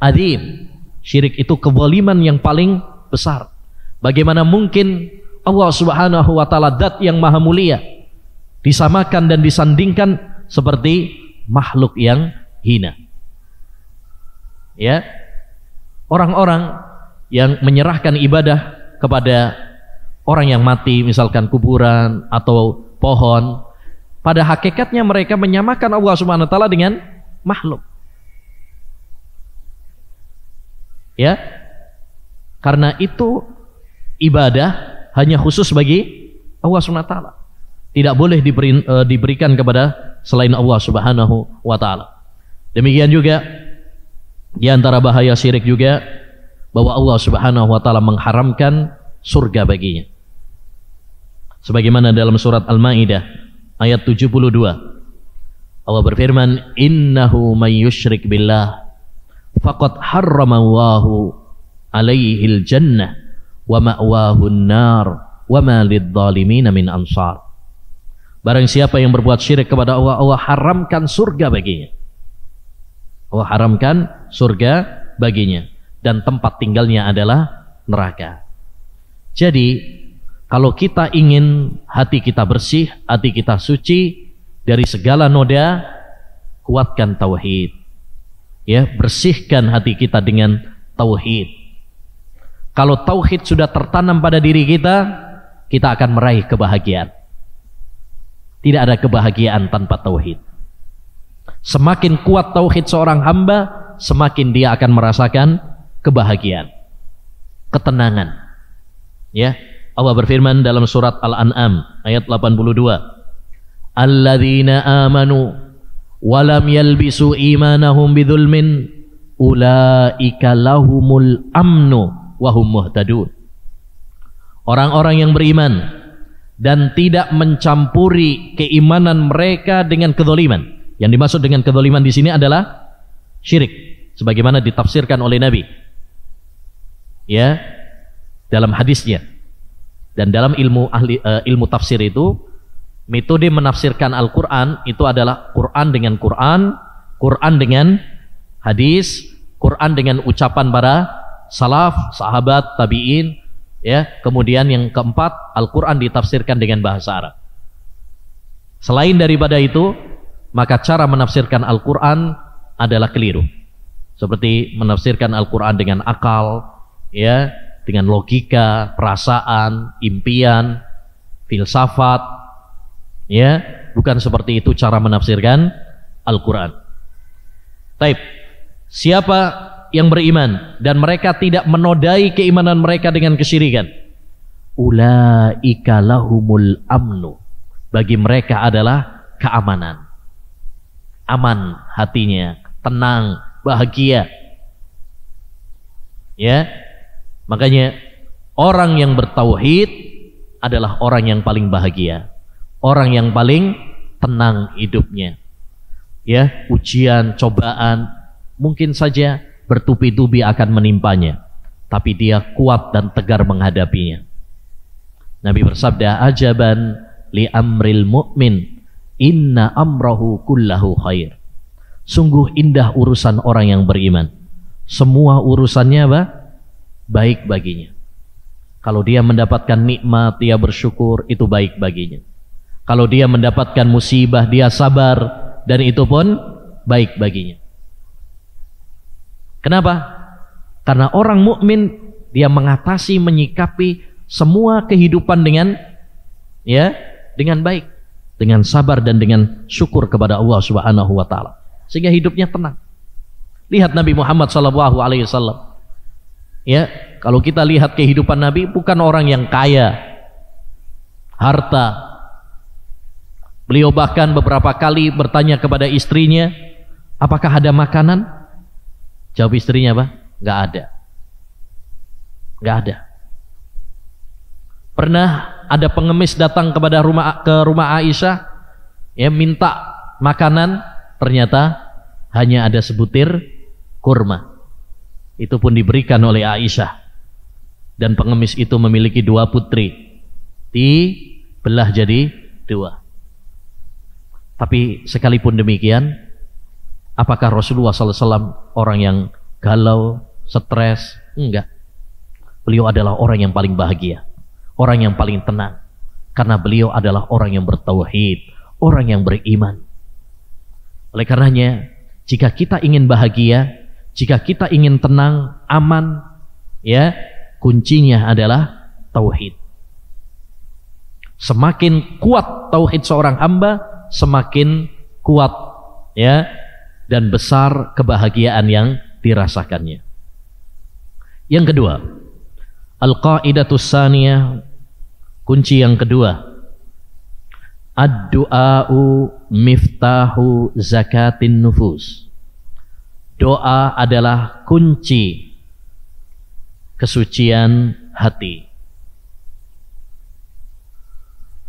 [SPEAKER 1] adzim. Syirik itu kezaliman yang paling besar. Bagaimana mungkin Allah Subhanahu wa taala, zat yang maha mulia, disamakan dan disandingkan seperti makhluk yang hina? Ya, orang-orang yang menyerahkan ibadah kepada orang yang mati, misalkan kuburan atau pohon, pada hakikatnya mereka menyamakan Allah Subhanahu wa taala dengan makhluk. Ya, karena itu ibadah hanya khusus bagi Allah Subhanahu wa taala. Tidak boleh diberikan kepada selain Allah Subhanahu wa taala. Demikian juga di antara bahaya syirik juga bahwa Allah Subhanahu wa taala mengharamkan surga baginya. Sebagaimana dalam surat Al-Maidah ayat 72. Allah berfirman, "Innahu may yusyrik billah faqad harramallahu alaihil jannah wa ma'wahun nar wa ma lidh-dhalimin min ansar." Barang siapa yang berbuat syirik kepada Allah, Allah haramkan surga baginya. Allah haramkan surga baginya dan tempat tinggalnya adalah neraka. Jadi kalau kita ingin hati kita bersih, hati kita suci dari segala noda, kuatkan tauhid. Ya, bersihkan hati kita dengan tauhid. Kalau tauhid sudah tertanam pada diri kita, kita akan meraih kebahagiaan. Tidak ada kebahagiaan tanpa tauhid. Semakin kuat tauhid seorang hamba, semakin dia akan merasakan kebahagiaan, ketenangan. Ya, Allah berfirman dalam surat Al-An'am ayat 82, "Alladzina amanu wa lam yalbisu imanahum bidzulmin ulaika lahumul amnu wa hum muhtadun." Orang-orang yang beriman dan tidak mencampuri keimanan mereka dengan kedzaliman. Yang dimaksud dengan kedzaliman di sini adalah syirik, sebagaimana ditafsirkan oleh Nabi. Ya, dalam hadisnya. Dan dalam ilmu tafsir itu, metode menafsirkan Al-Quran itu adalah Quran dengan Quran, Quran dengan hadis, Quran dengan ucapan para salaf, sahabat, tabi'in. Ya, kemudian yang keempat, Al-Quran ditafsirkan dengan bahasa Arab. Selain daripada itu, maka cara menafsirkan Al-Quran adalah keliru. Seperti menafsirkan Al-Quran dengan akal, ya, dengan logika, perasaan, impian, filsafat, ya, bukan seperti itu cara menafsirkan Al-Quran. Taib, siapa yang beriman dan mereka tidak menodai keimanan mereka dengan kesyirikan, ulaika lahumul amnu, bagi mereka adalah keamanan, aman hatinya, tenang, bahagia. Ya, makanya orang yang bertauhid adalah orang yang paling bahagia, orang yang paling tenang hidupnya. Ya, ujian, cobaan mungkin saja bertubi-tubi akan menimpanya, tapi dia kuat dan tegar menghadapinya. Nabi bersabda, "Ajaban li amril mu'min, Inna amrahu kullahu khair. Sungguh indah urusan orang yang beriman. Semua urusannya apa? Baik baginya. Kalau dia mendapatkan nikmat, dia bersyukur, itu baik baginya. Kalau dia mendapatkan musibah, dia sabar, dan itu pun baik baginya. Kenapa? Karena orang mukmin dia mengatasi, menyikapi semua kehidupan dengan baik, dengan sabar dan dengan syukur kepada Allah Subhanahu wa taala. Sehingga hidupnya tenang. Lihat Nabi Muhammad SAW. Ya, kalau kita lihat kehidupan Nabi, bukan orang yang kaya harta. Beliau bahkan beberapa kali bertanya kepada istrinya, apakah ada makanan? Jawab istrinya apa? Nggak ada. Nggak ada. Pernah ada pengemis datang ke rumah Aisyah, ya, minta makanan, ternyata hanya ada sebutir kurma. Itu pun diberikan oleh Aisyah. Dan pengemis itu memiliki 2 putri, dibelah jadi 2. Tapi sekalipun demikian, apakah Rasulullah SAW orang yang galau, stres? Enggak. Beliau adalah orang yang paling bahagia, orang yang paling tenang, karena beliau adalah orang yang bertauhid, orang yang beriman. Oleh karenanya, jika kita ingin bahagia, jika kita ingin tenang, aman, ya, kuncinya adalah tauhid. Semakin kuat tauhid seorang hamba, semakin kuat, ya, dan besar kebahagiaan yang dirasakannya. Yang kedua, al-qaidatus tsaniyah, kunci yang kedua, ad-du'a'u miftahu zakatin nufus. Doa adalah kunci kesucian hati.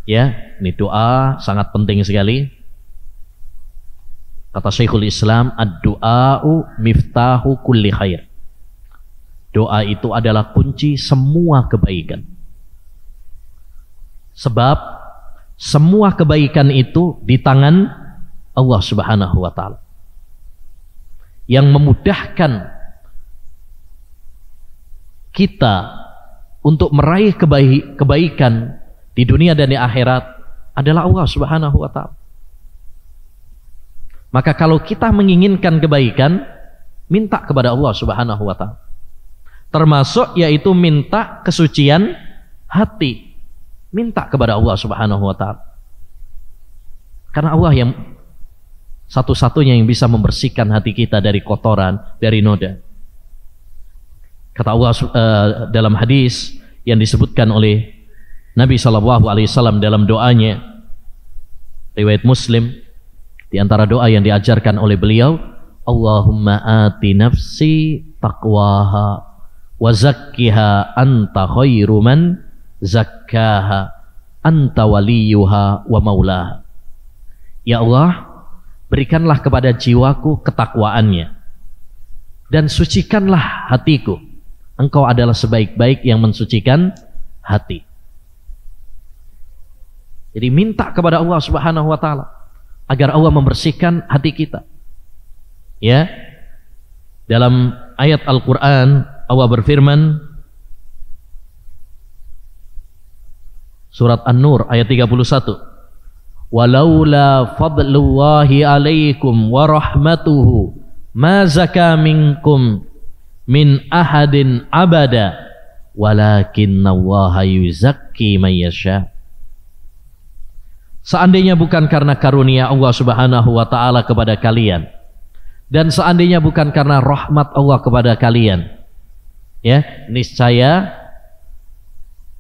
[SPEAKER 1] Ya, ini doa sangat penting sekali. Kata Syekhul Islam, ad-du'a'u miftahu kulli khair. Doa itu adalah kunci semua kebaikan. Sebab semua kebaikan itu di tangan Allah Subhanahu wa taala. Yang memudahkan kita untuk meraih kebaikan di dunia dan di akhirat adalah Allah Subhanahu wa taala. Maka kalau kita menginginkan kebaikan, minta kepada Allah Subhanahu wa taala. Termasuk yaitu minta kesucian hati. Minta kepada Allah Subhanahu wa taala. Karena Allah yang satu-satunya yang bisa membersihkan hati kita dari kotoran, dari noda. Kata Allah dalam hadis yang disebutkan oleh Nabi SAW dalam doanya, riwayat Muslim, di antara doa yang diajarkan oleh beliau, Allahumma ati nafsi taqwaha wa zakkiha anta khairu man zakkaha anta waliyuha wa maulaha. Ya Allah, berikanlah kepada jiwaku ketakwaannya dan sucikanlah hatiku. Engkau adalah sebaik-baik yang mensucikan hati. Jadi minta kepada Allah Subhanahu wa taala agar Allah membersihkan hati kita. Ya. Dalam ayat Al-Qur'an Allah berfirman, surat An-Nur ayat 31. Walaula fadlullahi alaikum wa rahmatuhu ma zaka minkum min ahadin abada walakinnallaha yuzakki man yasha. Seandainya bukan karena karunia Allah Subhanahu wa taala kepada kalian, dan seandainya bukan karena rahmat Allah kepada kalian, ya, niscaya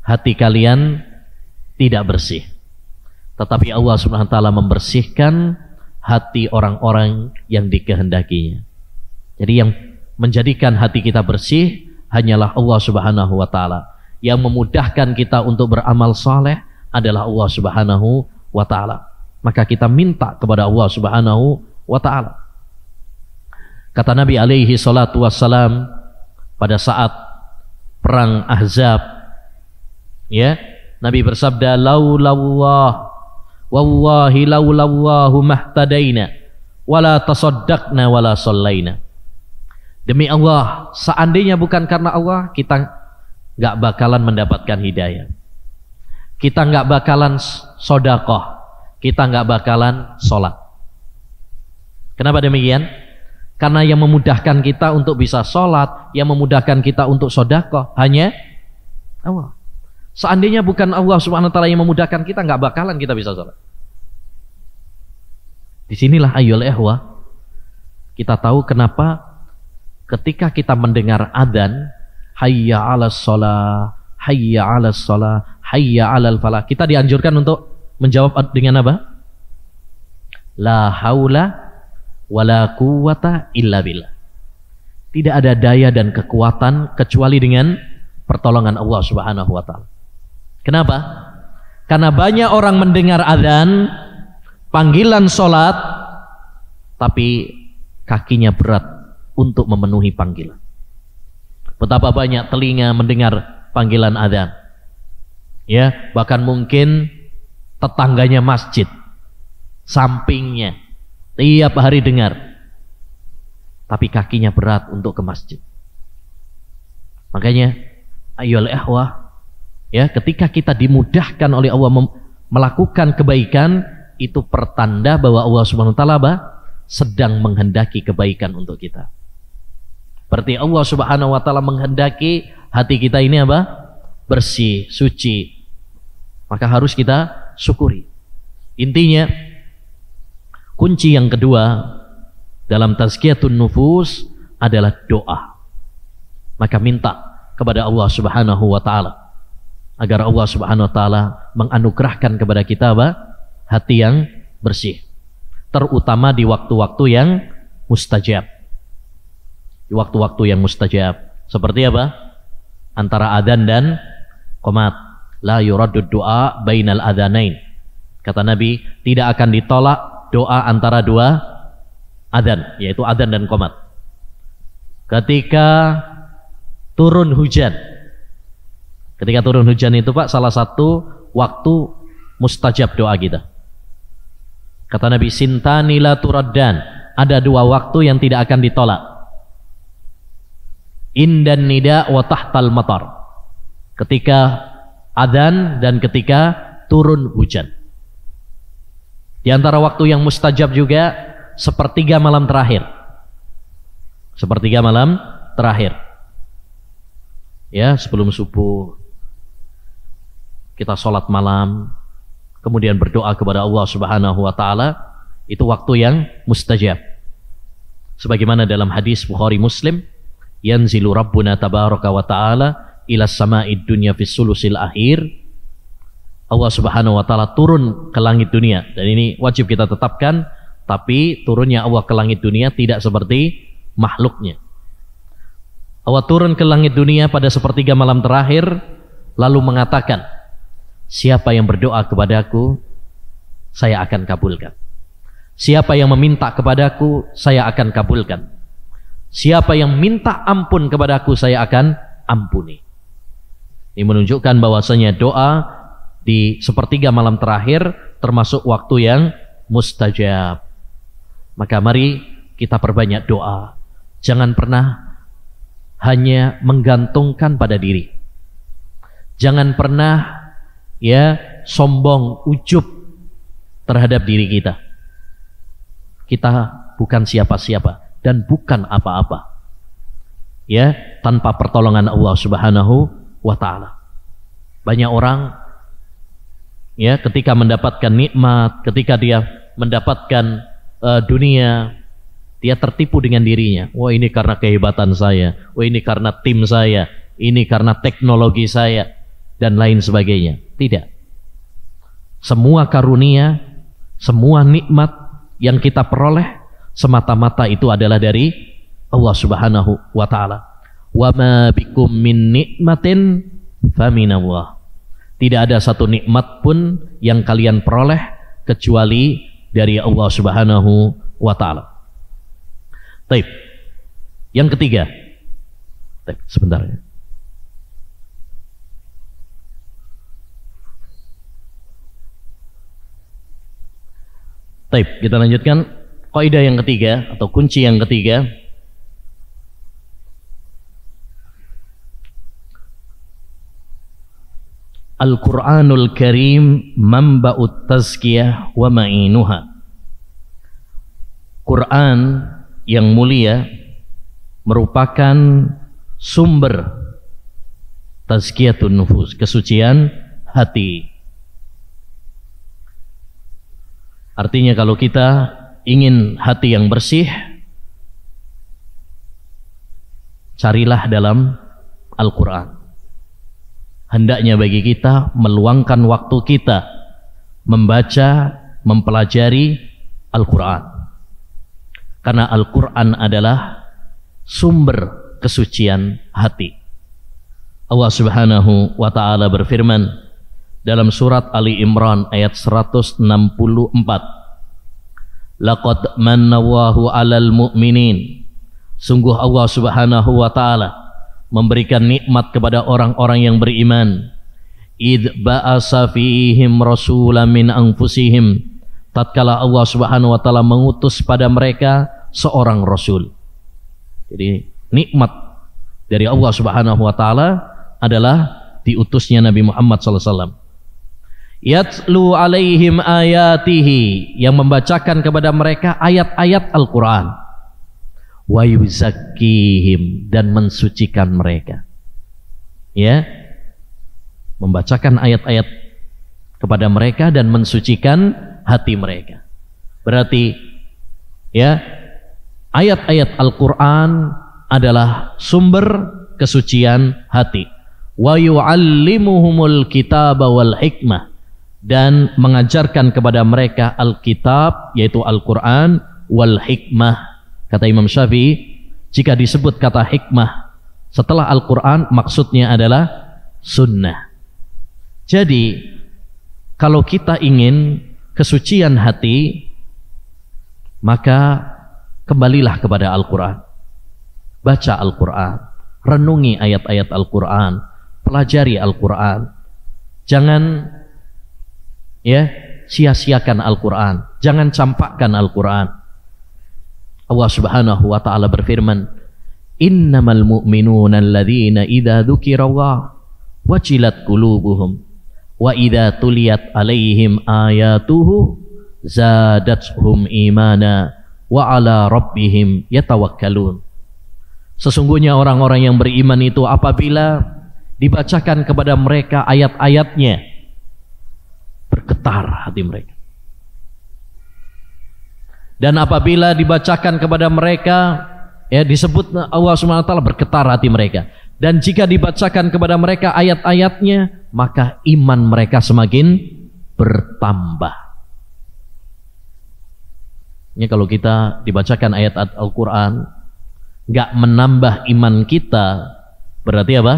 [SPEAKER 1] hati kalian tidak bersih. Tetapi Allah Subhanahu wa taala membersihkan hati orang-orang yang dikehendakinya. Jadi yang menjadikan hati kita bersih hanyalah Allah Subhanahu wa taala. Yang memudahkan kita untuk beramal saleh adalah Allah Subhanahu wa ta'ala. Maka kita minta kepada Allah Subhanahu wa ta'ala. Kata Nabi alaihi salatu wassalam pada saat perang Ahzab, ya, Nabi bersabda, laulallah wallahi laulallahu mahtadaina wala tasaddaqna wala sallaina. Demi Allah, seandainya bukan karena Allah, kita nggak bakalan mendapatkan hidayah. Kita nggak bakalan sodakoh, kita nggak bakalan sholat. Kenapa demikian? Karena yang memudahkan kita untuk bisa sholat, yang memudahkan kita untuk sodakoh hanya Allah. Seandainya bukan Allah Subhanahu wa ta'ala yang memudahkan kita, nggak bakalan kita bisa sholat. Disinilah ayyul ikhwah, kita tahu kenapa ketika kita mendengar adzan, hayya 'alas shalah, hayya 'alas shalah, hayya 'alal falah, kita dianjurkan untuk menjawab dengan apa? La haula wala quwwata illa billah. Tidak ada daya dan kekuatan kecuali dengan pertolongan Allah Subhanahu wa ta'ala. Kenapa? Karena banyak orang mendengar adzan, panggilan sholat, tapi kakinya berat untuk memenuhi panggilan. Betapa banyak telinga mendengar panggilan adzan, ya, bahkan mungkin tetangganya masjid, sampingnya, tiap hari dengar, tapi kakinya berat untuk ke masjid. Makanya ayyul ikhwah, ya, ketika kita dimudahkan oleh Allah melakukan kebaikan, itu pertanda bahwa Allah Subhanahu wa ta'ala sedang menghendaki kebaikan untuk kita. Berarti Allah Subhanahu wa ta'ala menghendaki hati kita ini apa? Bersih, suci. Maka harus kita syukuri. Intinya, kunci yang kedua dalam tazkiyatun nufus adalah doa. Maka minta kepada Allah Subhanahu wa ta'ala agar Allah Subhanahu wa ta'ala menganugerahkan kepada kita apa? Hati yang bersih, terutama di waktu-waktu yang mustajab. Di waktu-waktu yang mustajab seperti apa? Antara adzan dan qomat. La yuraddu du'a bainal adzanain. Kata Nabi, tidak akan ditolak doa antara dua adzan, yaitu adzan dan qomat. Ketika turun hujan, ketika turun hujan itu Pak, salah satu waktu mustajab doa kita. Kata Nabi, sintani la turaddan, ada dua waktu yang tidak akan ditolak. Indan nida wa tahtal matar, ketika adzan dan ketika turun hujan. Di antara waktu yang mustajab juga sepertiga malam terakhir. Sepertiga malam terakhir. Ya, sebelum subuh kita sholat malam, kemudian berdoa kepada Allah Subhanahu wa ta'ala, itu waktu yang mustajab. Sebagaimana dalam hadis Bukhari Muslim, yanzilu Rabbuna tabaraka wa ta'ala ila sama'id dunya fis sulusil akhir. Allah Subhanahu wa ta'ala turun ke langit dunia, dan ini wajib kita tetapkan. Tapi turunnya Allah ke langit dunia tidak seperti makhluknya. Allah turun ke langit dunia pada sepertiga malam terakhir, lalu mengatakan, siapa yang berdoa kepadaku, saya akan kabulkan. Siapa yang meminta kepadaku, saya akan kabulkan. Siapa yang minta ampun kepadaku, saya akan ampuni. Ini menunjukkan bahwasanya doa di sepertiga malam terakhir termasuk waktu yang mustajab. Maka mari kita perbanyak doa. Jangan pernah hanya menggantungkan pada diri. Jangan pernah ya sombong, ujub terhadap diri kita. Kita bukan siapa-siapa dan bukan apa-apa, ya, tanpa pertolongan Allah Subhanahu wa ta'ala. Banyak orang, ya, ketika mendapatkan nikmat, ketika dia mendapatkan dunia, dia tertipu dengan dirinya. Wah, ini karena kehebatan saya, wah ini karena tim saya, ini karena teknologi saya, dan lain sebagainya. Tidak. Semua karunia, semua nikmat yang kita peroleh semata-mata itu adalah dari Allah Subhanahu wa ta'ala. Wa ma bikum min nikmatin faminallah. Tidak ada satu nikmat pun yang kalian peroleh kecuali dari Allah Subhanahu wa ta'ala. Baik. Yang ketiga. Baik, sebentar ya. Baik, kita lanjutkan kaidah yang ketiga atau kunci yang ketiga. Al-Qur'anul Karim manba'ut tazkiyah wa ma'inuha. Quran yang mulia merupakan sumber tazkiyatun nufus, kesucian hati. Artinya kalau kita ingin hati yang bersih, carilah dalam Al-Quran. Hendaknya bagi kita meluangkan waktu kita membaca, mempelajari Al-Quran. Karena Al-Quran adalah sumber kesucian hati. Allah Subhanahu wa ta'ala berfirman dalam surat Ali Imran ayat 164, laqad mannallahu 'alal mu'minin, sungguh Allah Subhanahu wa ta'ala memberikan nikmat kepada orang-orang yang beriman, id ba'asa fihim rasulan min anfusihim, tatkala Allah Subhanahu wa ta'ala mengutus pada mereka seorang rasul. Jadi nikmat dari Allah Subhanahu wa ta'ala adalah diutusnya Nabi Muhammad SAW. Yatlu alaihim ayatihi, yang membacakan kepada mereka ayat-ayat Al-Quran. Wa yuzakkihim, dan mensucikan mereka. Ya, membacakan ayat-ayat kepada mereka dan mensucikan hati mereka. Berarti ya, ayat-ayat Al-Quran adalah sumber kesucian hati. Wa yu'allimuhumul kitaba wal hikmah, dan mengajarkan kepada mereka Alkitab, yaitu Al-Quran, wal hikmah. Kata Imam Syafi'i, jika disebut kata hikmah setelah Al-Quran, maksudnya adalah sunnah. Jadi kalau kita ingin kesucian hati, maka kembalilah kepada Al-Quran. Baca Al-Quran, renungi ayat-ayat Al-Quran, pelajari Al-Quran. Jangan ya sia-siakan Al-Quran, jangan campakkan Al-Quran. Allah Subhanahu wa ta'ala berfirman, innamal mu'minuna alladzina idza dzukirallah wajilat qulubuhum wa idza tuliyat alaihim ayatuhu zadatuhum imana wa ala rabbihim yatawakkalun. Sesungguhnya orang-orang yang beriman itu apabila dibacakan kepada mereka ayat-ayatnya, bergetar hati mereka. Dan apabila dibacakan kepada mereka, ya disebut Allah Subhanahu wa ta'ala, bergetar hati mereka. Dan jika dibacakan kepada mereka ayat-ayatnya, maka iman mereka semakin bertambah. Ini kalau kita dibacakan ayat Al-Quran nggak menambah iman kita, berarti apa?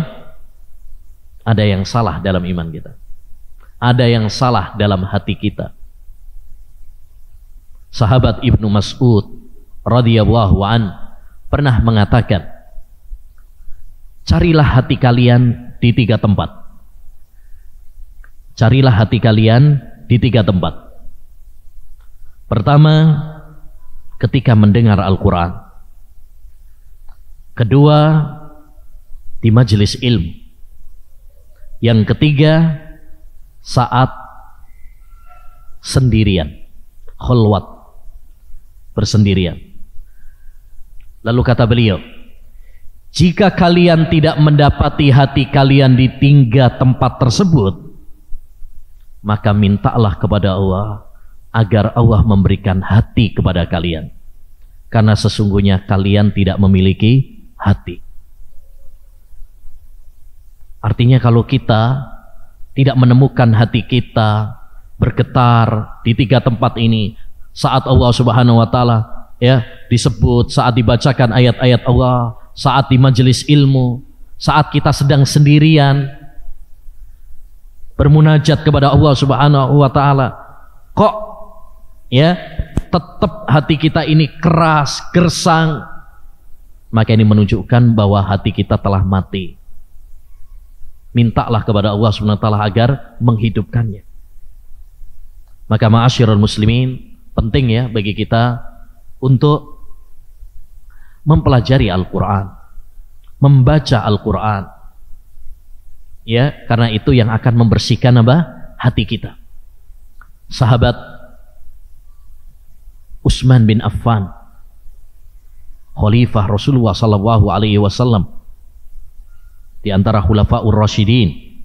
[SPEAKER 1] Ada yang salah dalam iman kita, ada yang salah dalam hati kita. Sahabat Ibnu Mas'ud radhiyallahu an pernah mengatakan, carilah hati kalian di 3 tempat. Carilah hati kalian di 3 tempat. Pertama, ketika mendengar Al-Quran. Kedua, di majelis ilmu. Yang ketiga, saat sendirian, khulwat, bersendirian. Lalu kata beliau, jika kalian tidak mendapati hati kalian di 3 tempat tersebut, maka mintalah kepada Allah agar Allah memberikan hati kepada kalian, karena sesungguhnya kalian tidak memiliki hati. Artinya kalau kita tidak menemukan hati kita bergetar di 3 tempat ini, saat Allah Subhanahu wa ta'ala ya disebut, saat dibacakan ayat-ayat Allah, saat di majelis ilmu, saat kita sedang sendirian bermunajat kepada Allah Subhanahu wa ta'ala, kok ya tetap hati kita ini keras, gersang, maka ini menunjukkan bahwa hati kita telah mati. Mintalah kepada Allah Subhanahu wa ta'ala agar menghidupkannya. Maka ma'asyiral muslimin, penting ya bagi kita untuk mempelajari Al-Quran, membaca Al-Quran, ya, karena itu yang akan membersihkan apa? Hati kita. Sahabat Utsman bin Affan, Khalifah Rasulullah sallallahu alaihi wasallam, di antara Khulafaur Rasyidin,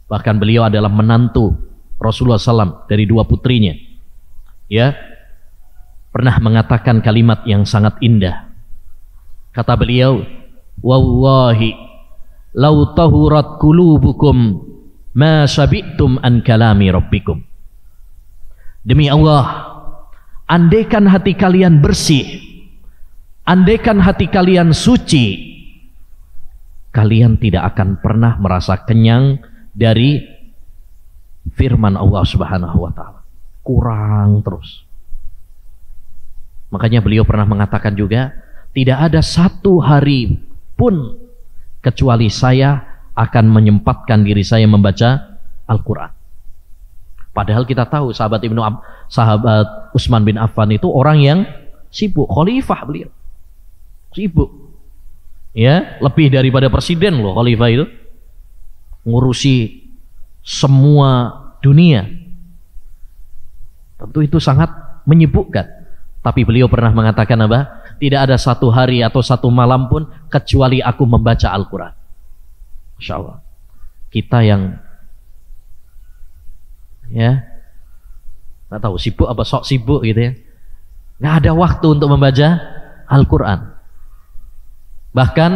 [SPEAKER 1] bahkan beliau adalah menantu Rasulullah SAW dari dua putrinya, ya, pernah mengatakan kalimat yang sangat indah. Kata beliau, wallahi lau tahurat qulubukum ma syabi'tum an kalami rabbikum. Demi Allah, andaikan hati kalian bersih, andaikan hati kalian suci, kalian tidak akan pernah merasa kenyang dari firman Allah Subhanahu wa taala. Kurang terus. Makanya beliau pernah mengatakan juga, tidak ada satu hari pun kecuali saya akan menyempatkan diri saya membaca Al-Quran. Padahal kita tahu sahabat Utsman bin Affan itu orang yang sibuk, khalifah beliau. Sibuk. Ya, lebih daripada presiden loh khalifah itu. Ngurusi semua dunia. Tentu itu sangat menyibukkan. Tapi beliau pernah mengatakan apa? Tidak ada satu hari atau satu malam pun kecuali aku membaca Al-Quran. Masya Allah. Kita yang ya nggak tahu sibuk apa sok sibuk gitu ya, nggak ada waktu untuk membaca Al-Quran. Bahkan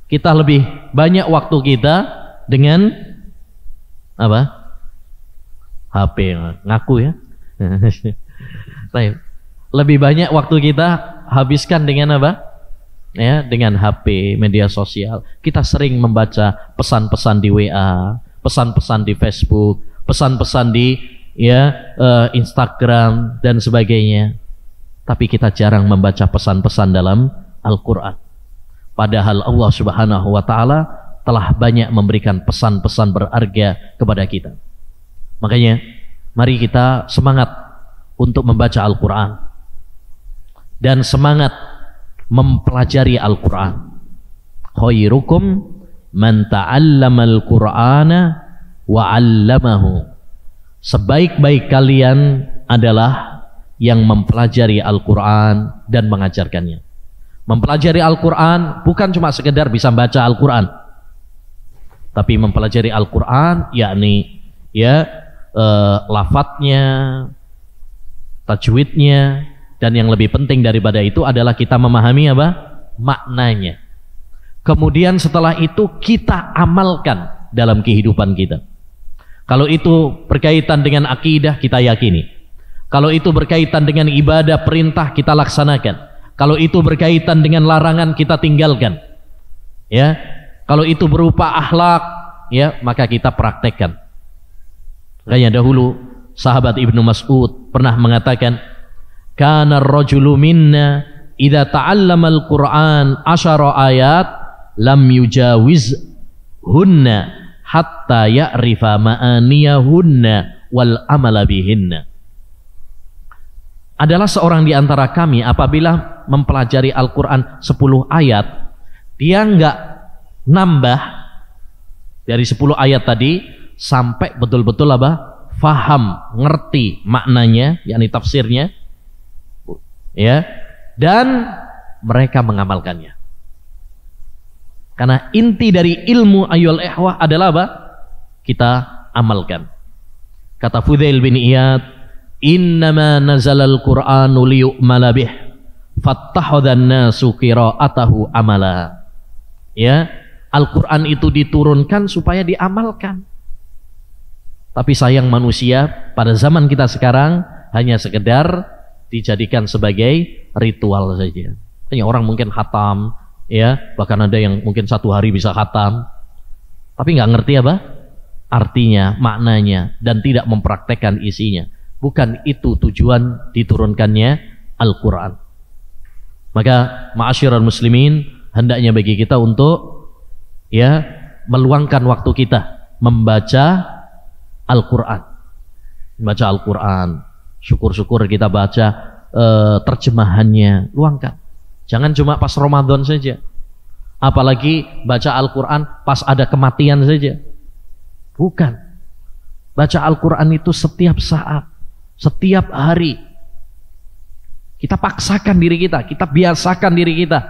[SPEAKER 1] kita lebih banyak waktu kita dengan apa? HP, ngaku ya. Lebih banyak waktu kita habiskan dengan apa? Ya, dengan HP, media sosial. Kita sering membaca pesan-pesan di WA, pesan-pesan di Facebook, pesan-pesan di ya Instagram dan sebagainya. Tapi kita jarang membaca pesan-pesan dalam Al-Quran. Padahal Allah Subhanahu wa taala telah banyak memberikan pesan-pesan berharga kepada kita. Makanya mari kita semangat untuk membaca Al-Quran dan semangat mempelajari Al-Quran. Khairukum man ta'allamal Qur'ana wa 'allamahu. Sebaik-baik kalian adalah yang mempelajari Al-Quran dan mengajarkannya. Mempelajari Al-Quran bukan cuma sekedar bisa baca Al-Quran, tapi mempelajari Al-Quran yakni ya lafadznya, tajwidnya, dan yang lebih penting daripada itu adalah kita memahami apa? Maknanya. Kemudian setelah itu kita amalkan dalam kehidupan kita. Kalau itu berkaitan dengan akidah, kita yakini. Kalau itu berkaitan dengan ibadah, perintah, kita laksanakan. Kalau itu berkaitan dengan larangan, kita tinggalkan. Ya, kalau itu berupa akhlak, ya, maka kita praktekkan. Makanya dahulu sahabat Ibnu Mas'ud pernah mengatakan, kana ar-rajulu minna idza ta'allama al-Qur'an 10 ayat lam yujawiz hunna hatta ya'rifa ma'aniyahunna wal amala bihinna. Adalah seorang di antara kami apabila mempelajari Al-Quran 10 ayat, dia enggak nambah dari 10 ayat tadi sampai betul-betul apa? Faham, ngerti maknanya, yakni tafsirnya, ya, dan mereka mengamalkannya. Karena inti dari ilmu ayyul ihwah adalah apa? Kita amalkan. Kata Fudail bin Iyad, innama nazalal Qur'anu liyu'mala bih fattahadhan nasu qira'atahu amala. Ya, Al-Quran itu diturunkan supaya diamalkan. Tapi sayang manusia pada zaman kita sekarang hanya sekedar dijadikan sebagai ritual saja. Hanya orang mungkin khatam, ya, bahkan ada yang mungkin 1 hari bisa khatam, tapi nggak ngerti apa artinya, maknanya, dan tidak mempraktekkan isinya. Bukan itu tujuan diturunkannya Al-Quran. Maka ma'asyiral muslimin, hendaknya bagi kita untuk ya meluangkan waktu kita membaca Al-Quran. Membaca Al-Quran Syukur-syukur kita baca terjemahannya, luangkan. Jangan cuma pas Ramadan saja. Apalagi baca Al-Quran pas ada kematian saja. Bukan. Baca Al-Quran itu setiap saat, setiap hari. Kita paksakan diri kita, kita biasakan diri kita.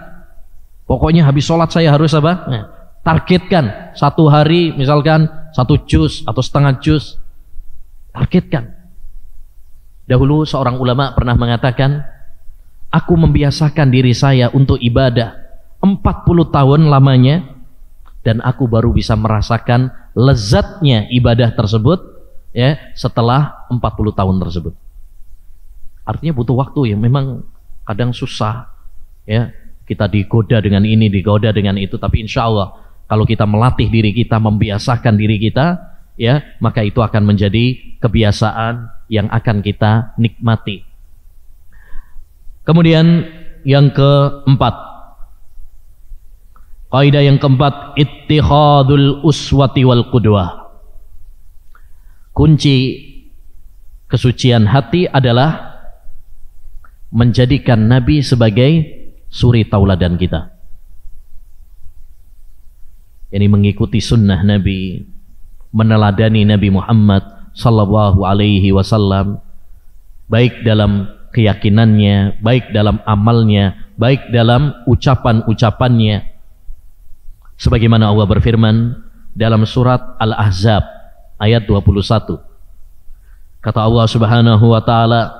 [SPEAKER 1] Pokoknya habis sholat saya harus apa? Nah, targetkan satu hari misalkan 1 juz atau setengah juz. Targetkan. Dahulu seorang ulama pernah mengatakan, aku membiasakan diri saya untuk ibadah 40 tahun lamanya, dan aku baru bisa merasakan lezatnya ibadah tersebut ya setelah 40 tahun tersebut. Artinya butuh waktu ya, memang kadang susah ya, kita digoda dengan ini, digoda dengan itu, tapi insya Allah kalau kita melatih diri kita, membiasakan diri kita ya, maka itu akan menjadi kebiasaan yang akan kita nikmati. Kemudian yang keempat, kaidah yang keempat, ittikhadul uswati wal qudwah. Kunci kesucian hati adalah menjadikan Nabi sebagai suri tauladan kita. Ini mengikuti sunnah Nabi, meneladani Nabi Muhammad sallallahu alaihi wasallam, baik dalam keyakinannya, baik dalam amalnya, baik dalam ucapan-ucapannya. Sebagaimana Allah berfirman dalam surat Al-Ahzab ayat 21. Kata Allah Subhanahu wa taala,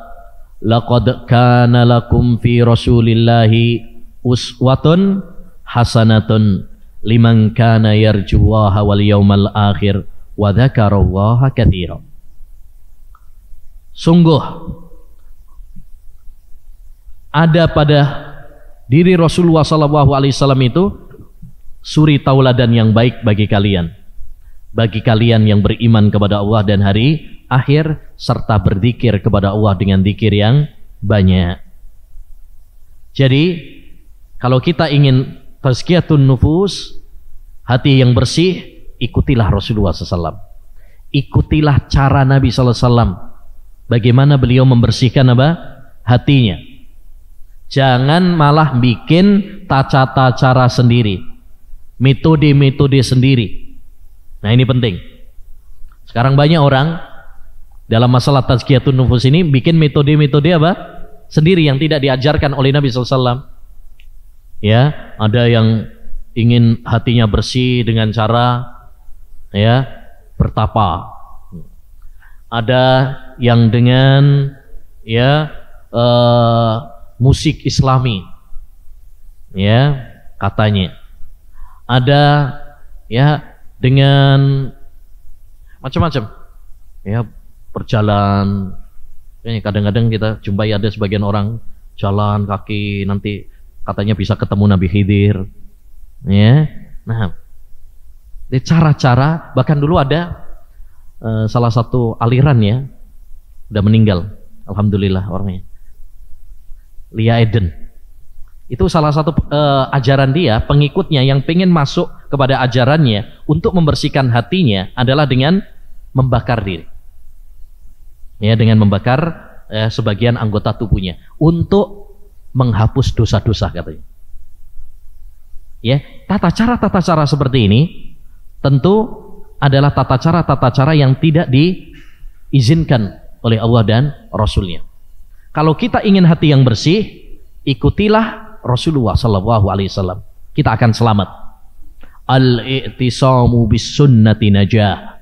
[SPEAKER 1] "Laqad kana lakum fi Rasulillahi uswatun hasanatun liman kana yarjullaha wal yawmal akhir wa dzakarallaha katsiran." Sungguh ada pada diri Rasulullah SAW itu suri tauladan yang baik bagi kalian yang beriman kepada Allah dan hari akhir, serta berzikir kepada Allah dengan zikir yang banyak. Jadi kalau kita ingin tazkiyatun nufus, hati yang bersih, ikutilah Rasulullah SAW, ikutilah cara Nabi SAW, bagaimana beliau membersihkan apa? Hatinya. Jangan malah bikin tata cara sendiri, metode-metode sendiri. Nah ini penting. Sekarang banyak orang dalam masalah tazkiyatun nufus ini bikin metode-metode apa? Sendiri yang tidak diajarkan oleh Nabi SAW. Ya, ada yang ingin hatinya bersih dengan cara ya bertapa. Ada yang dengan ya musik Islami, ya katanya. Ada ya dengan macam-macam, ya berjalan. Kadang-kadang kita jumpai ada sebagian orang jalan kaki, nanti katanya bisa ketemu Nabi Khidir. Ya, nah, cara-cara, bahkan dulu ada salah satu aliran ya, udah meninggal, alhamdulillah orangnya, Lia Eden. Itu salah satu ajaran dia, pengikutnya yang pengen masuk kepada ajarannya untuk membersihkan hatinya adalah dengan membakar diri. Ya, dengan membakar sebagian anggota tubuhnya untuk menghapus dosa-dosa katanya. Ya, tata cara seperti ini tentu adalah tata cara yang tidak diizinkan oleh Allah dan Rasulnya. Kalau kita ingin hati yang bersih, ikutilah Rasulullah sallallahu alaihi wasallam. Kita akan selamat. Al-i'tisamu bis sunnati najah.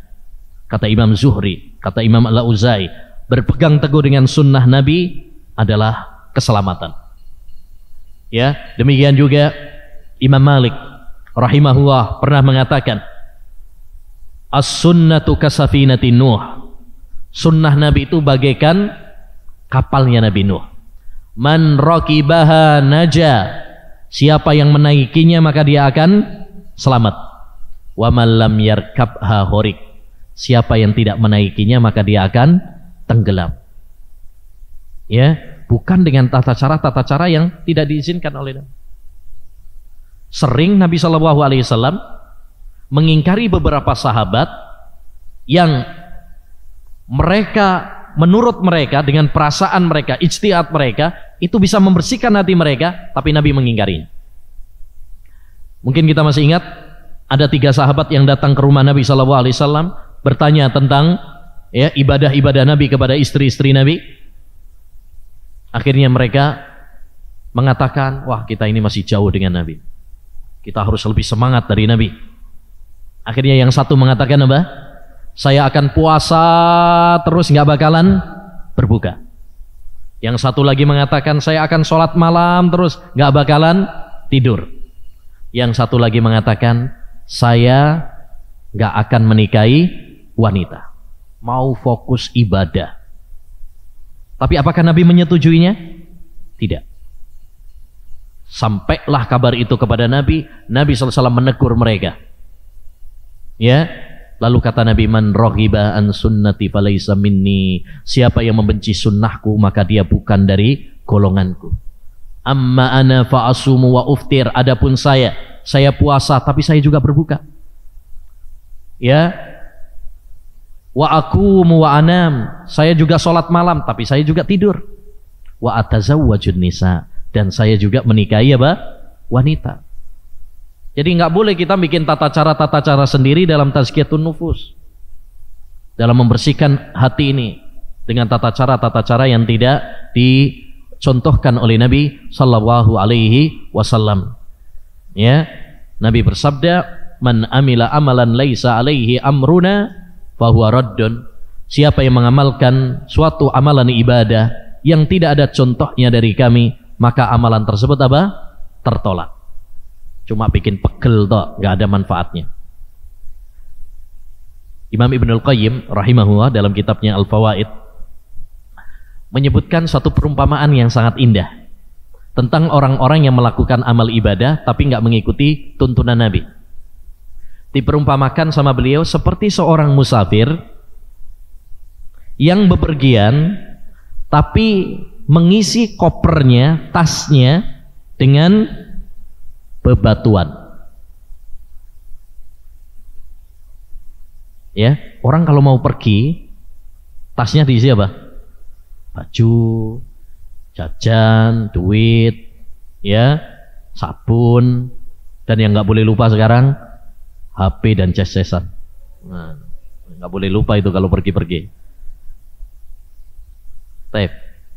[SPEAKER 1] Kata Imam Zuhri, kata Imam Al-Auzai, berpegang teguh dengan sunnah Nabi adalah keselamatan. Ya, demikian juga Imam Malik rahimahullah pernah mengatakan, as-sunnatu kasafinatin Nuh. Sunnah Nabi itu bagaikan kapalnya Nabi Nuh. Man raqibaha naja. Siapa yang menaikinya maka dia akan selamat. Wa man lam yarkabha horik. Siapa yang tidak menaikinya maka dia akan tenggelam. Ya, bukan dengan tata cara yang tidak diizinkan oleh Nabi. Sering Nabi Shallallahu Alaihi Wasallam mengingkari beberapa sahabat yang mereka menurut mereka, dengan perasaan mereka, ijtihad mereka, itu bisa membersihkan hati mereka, tapi Nabi mengingkarinya. Mungkin kita masih ingat, ada 3 sahabat yang datang ke rumah Nabi SAW bertanya tentang ya, ibadah-ibadah Nabi kepada istri-istri Nabi. Akhirnya mereka mengatakan, wah kita ini masih jauh dengan Nabi, kita harus lebih semangat dari Nabi. Akhirnya yang satu mengatakan apa? Saya akan puasa terus, nggak bakalan berbuka. Yang satu lagi mengatakan saya akan sholat malam terus, nggak bakalan tidur. Yang satu lagi mengatakan saya nggak akan menikahi wanita, mau fokus ibadah. Tapi apakah Nabi menyetujuinya? Tidak. Sampailah kabar itu kepada Nabi. Nabi SAW menegur mereka. Ya, lalu kata Nabi, man raghiba an sunnati falaysa minni. Siapa yang membenci sunnahku maka dia bukan dari golonganku. Amma ana fa'asumu wa uftir. Adapun saya puasa tapi saya juga berbuka. Ya, wa aqumu wa anam. Saya juga sholat malam tapi saya juga tidur. Wa atazawwajun nisa. Dan saya juga menikahi apa? Wanita. Jadi nggak boleh kita bikin tata cara sendiri dalam tazkiyatun nufus, dalam membersihkan hati ini dengan tata cara yang tidak dicontohkan oleh Nabi Sallallahu Alaihi Wasallam. Ya, Nabi bersabda, man amila amalan laisa alaihi amruna fahuwa raddun. Siapa yang mengamalkan suatu amalan ibadah yang tidak ada contohnya dari kami, maka amalan tersebut apa? Tertolak. Cuma bikin pegel toh, nggak ada manfaatnya. Imam Ibnul Qayyim rahimahullah dalam kitabnya Al-Fawaid menyebutkan satu perumpamaan yang sangat indah tentang orang-orang yang melakukan amal ibadah tapi nggak mengikuti tuntunan Nabi. Diperumpamakan sama beliau seperti seorang musafir yang bepergian tapi mengisi kopernya, tasnya dengan bebatuan. Ya, orang kalau mau pergi, tasnya diisi apa? Baju, jajan, duit, ya, sabun, dan yang nggak boleh lupa sekarang HP dan cas-casan. Nah, nggak boleh lupa itu kalau pergi-pergi.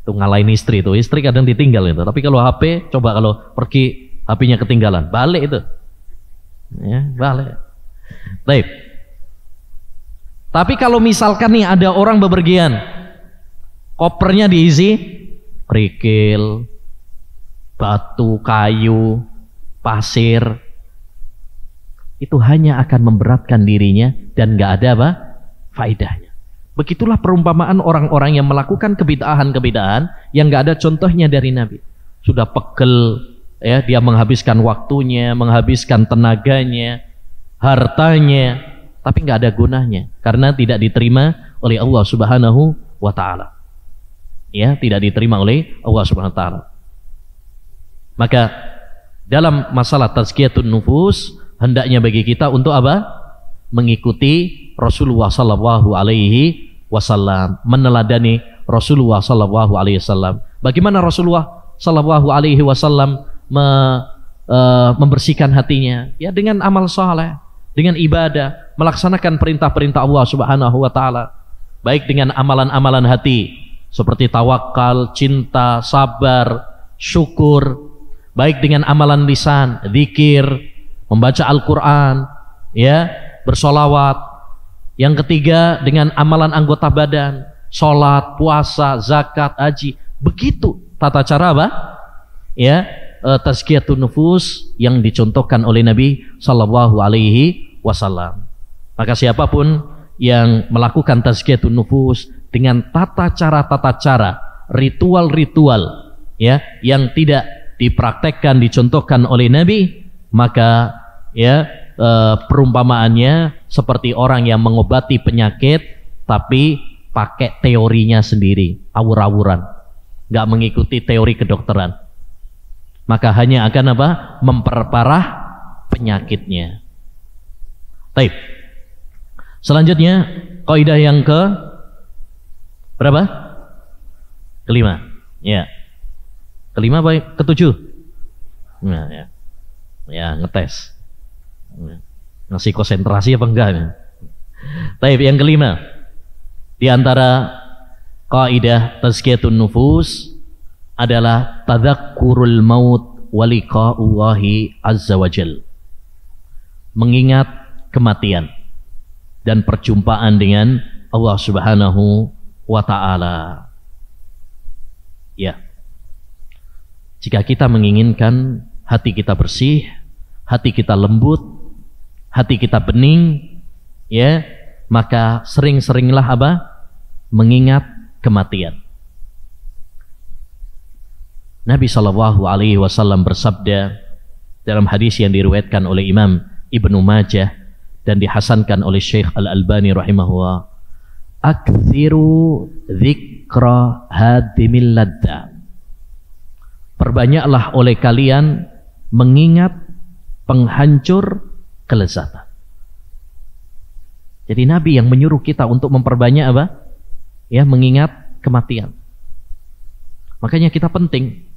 [SPEAKER 1] Itu ngalahin istri, tuh istri kadang ditinggal itu. Tapi kalau HP, coba kalau pergi HP-nya ketinggalan, balik itu. Ya, balik. Baik. Tapi kalau misalkan nih ada orang bepergian, kopernya diisi kerikil, batu, kayu, pasir, itu hanya akan memberatkan dirinya dan nggak ada apa? Faedahnya. Begitulah perumpamaan orang-orang yang melakukan kebid'ahan-kebid'ahan yang nggak ada contohnya dari Nabi. Sudah pegel, ya, dia menghabiskan waktunya, menghabiskan tenaganya, hartanya, tapi nggak ada gunanya karena tidak diterima oleh Allah Subhanahu wa Ta'ala. Ya, tidak diterima oleh Allah Subhanahu wa Ta'ala. Maka dalam masalah tazkiyatun nufus, hendaknya bagi kita untuk apa? Mengikuti Rasulullah Sallallahu Alaihi Wasallam, meneladani Rasulullah Sallallahu Alaihi Wasallam. Bagaimana Rasulullah Sallallahu Alaihi Wasallam membersihkan hatinya? Ya, dengan amal saleh, dengan ibadah, melaksanakan perintah-perintah Allah Subhanahu wa Ta'ala, baik dengan amalan-amalan hati seperti tawakal, cinta, sabar, syukur, baik dengan amalan lisan, zikir, membaca Al-Quran, ya, bersolawat. Yang ketiga dengan amalan anggota badan, sholat, puasa, zakat, haji. Begitu tata cara apa? Ya, tazkiyatun nufus yang dicontohkan oleh Nabi Sallallahu Alaihi Wasallam. Maka siapapun yang melakukan tazkiyatun nufus dengan tata cara, ritual-ritual, ya, yang tidak dipraktekkan, dicontohkan oleh Nabi, maka ya, perumpamaannya seperti orang yang mengobati penyakit tapi pakai teorinya sendiri, awur-awuran, nggak mengikuti teori kedokteran, maka hanya akan apa? Memperparah penyakitnya. Baik. Selanjutnya kaidah yang Berapa? Kelima. Ya. Kelima baik, ketujuh. Nah, ya. Ya, ngetes. Ngasih konsentrasi apa enggak ya? Baik, yang kelima. Di antara kaidah tazkiyatun nufus adalah tadzakkurul maut wa liqa'ullahi azza wajal. Mengingat kematian dan perjumpaan dengan Allah Subhanahu wa ta'ala. Ya. Jika kita menginginkan hati kita bersih, hati kita lembut, hati kita bening, ya, maka sering-seringlah apa? Mengingat kematian. Nabi SAW bersabda dalam hadis yang diriwayatkan oleh Imam Ibnu Majah dan dihasankan oleh Syekh Al-Albani rahimahullah, aktsiru dzikra hadimil ladza. Perbanyaklah oleh kalian mengingat penghancur kelezatan. Jadi Nabi yang menyuruh kita untuk memperbanyak apa? Ya, mengingat kematian. Makanya kita penting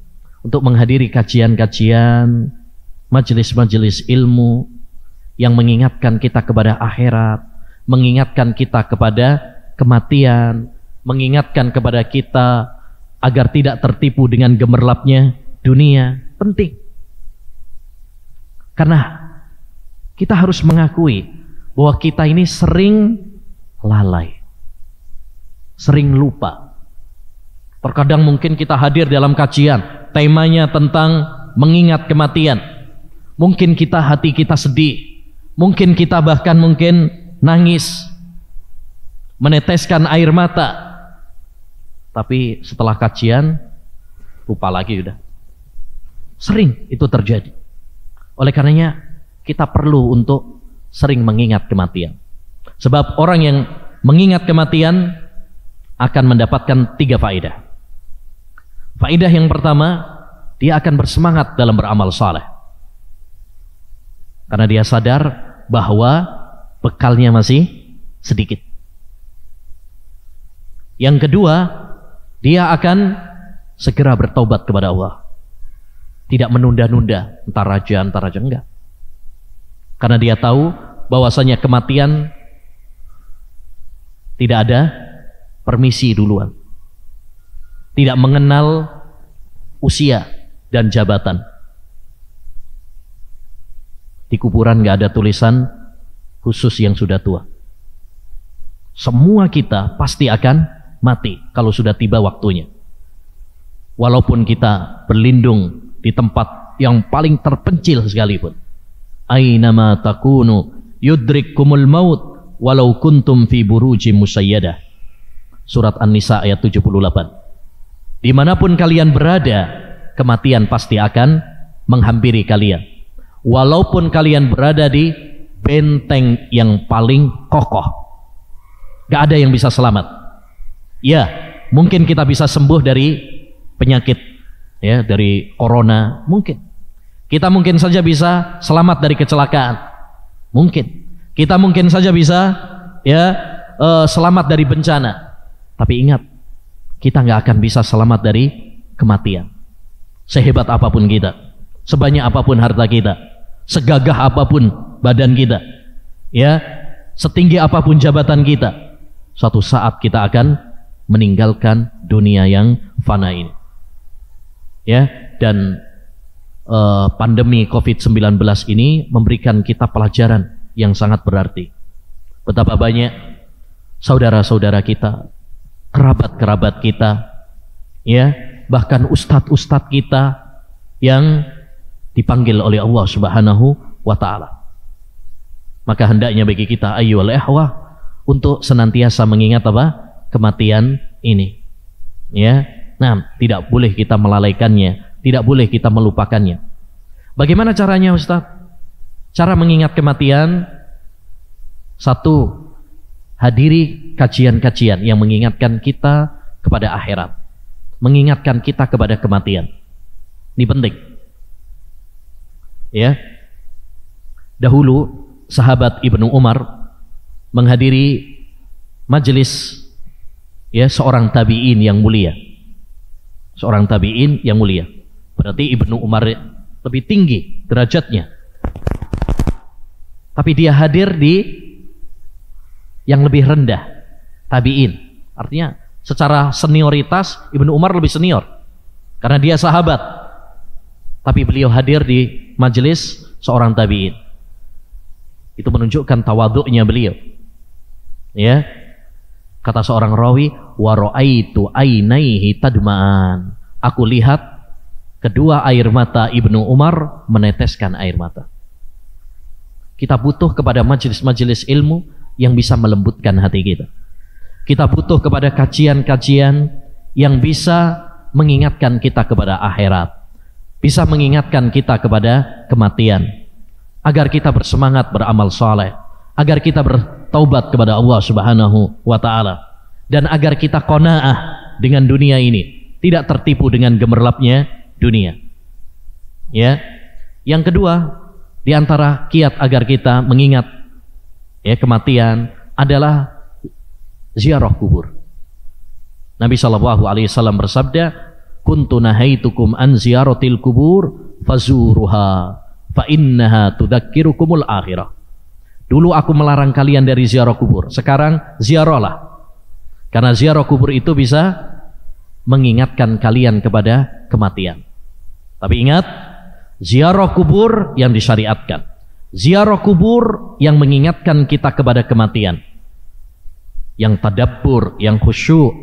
[SPEAKER 1] untuk menghadiri kajian-kajian, majelis-majelis ilmu yang mengingatkan kita kepada akhirat, mengingatkan kita kepada kematian, mengingatkan kepada kita agar tidak tertipu dengan gemerlapnya dunia. Penting. Karena kita harus mengakui bahwa kita ini sering lalai, sering lupa. Terkadang mungkin kita hadir dalam kajian, temanya tentang mengingat kematian. Mungkin hati kita sedih, mungkin kita bahkan nangis, meneteskan air mata. Tapi setelah kajian lupa lagi udah. Sering itu terjadi. Oleh karenanya kita perlu untuk sering mengingat kematian. Sebab orang yang mengingat kematian akan mendapatkan 3 faedah. Faedah yang pertama, dia akan bersemangat dalam beramal saleh. Karena dia sadar bahwa bekalnya masih sedikit. Yang kedua, dia akan segera bertaubat kepada Allah. Tidak menunda-nunda, entar aja enggak. Karena dia tahu bahwasanya kematian tidak ada permisi duluan. Tidak mengenal usia dan jabatan. Di kuburan nggak ada tulisan khusus yang sudah tua. Semua kita pasti akan mati kalau sudah tiba waktunya. Walaupun kita berlindung di tempat yang paling terpencil sekalipun. Ainama takunu yudrikkumul maut walau kuntum fi burujim musayyadah. Surat An-Nisa ayat 78. Dimanapun kalian berada, kematian pasti akan menghampiri kalian. Walaupun kalian berada di benteng yang paling kokoh, gak ada yang bisa selamat. Ya, mungkin kita bisa sembuh dari penyakit, ya, dari corona, mungkin. Kita mungkin saja bisa selamat dari kecelakaan, mungkin. Kita mungkin saja bisa, ya, selamat dari bencana. Tapi ingat, kita nggak akan bisa selamat dari kematian. Sehebat apapun kita, sebanyak apapun harta kita, segagah apapun badan kita, ya, setinggi apapun jabatan kita, suatu saat kita akan meninggalkan dunia yang fana ini. Ya, dan pandemi COVID-19 ini memberikan kita pelajaran yang sangat berarti. Betapa banyak saudara-saudara kita, kerabat-kerabat kita, ya, bahkan ustadz-ustadz kita yang dipanggil oleh Allah Subhanahu wa ta'ala. Maka hendaknya bagi kita ayyuhal ikhwah untuk senantiasa mengingat apa? Kematian ini. Ya. Nah, tidak boleh kita melalaikannya, tidak boleh kita melupakannya. Bagaimana caranya, Ustaz? Cara mengingat kematian, satu, hadiri kajian-kajian yang mengingatkan kita kepada akhirat, mengingatkan kita kepada kematian. Ini penting. Ya. Dahulu sahabat Ibnu Umar menghadiri majelis ya seorang tabi'in yang mulia. Seorang tabi'in yang mulia. Berarti Ibnu Umar lebih tinggi derajatnya. Tapi dia hadir di yang lebih rendah, tabi'in. Artinya secara senioritas Ibnu Umar lebih senior karena dia sahabat. Tapi beliau hadir di majelis seorang tabi'in. Itu menunjukkan tawadhu'nya beliau. Ya. Kata seorang rawi, wa ra'aitu ainaihi tadma'an. Aku lihat kedua air mata Ibnu Umar meneteskan air mata. Kita butuh kepada majelis-majelis ilmu yang bisa melembutkan hati kita. Kita butuh kepada kajian-kajian yang bisa mengingatkan kita kepada akhirat, bisa mengingatkan kita kepada kematian, agar kita bersemangat beramal saleh, agar kita bertaubat kepada Allah Subhanahu wa taala, dan agar kita qanaah dengan dunia ini, tidak tertipu dengan gemerlapnya dunia. Ya. Yang kedua, di antara kiat agar kita mengingat ya kematian adalah ziarah kubur. Nabi sallallahu alaihi wasallam bersabda, "Kuntu nahaitukum an ziyaratil kubur fazuruha fa innaha tudzakirukumul akhirah." Dulu aku melarang kalian dari ziarah kubur, sekarang ziarahlah. Karena ziarah kubur itu bisa mengingatkan kalian kepada kematian. Tapi ingat, ziarah kubur yang disyariatkan, ziarah kubur yang mengingatkan kita kepada kematian, yang tadabbur, yang khusyuk,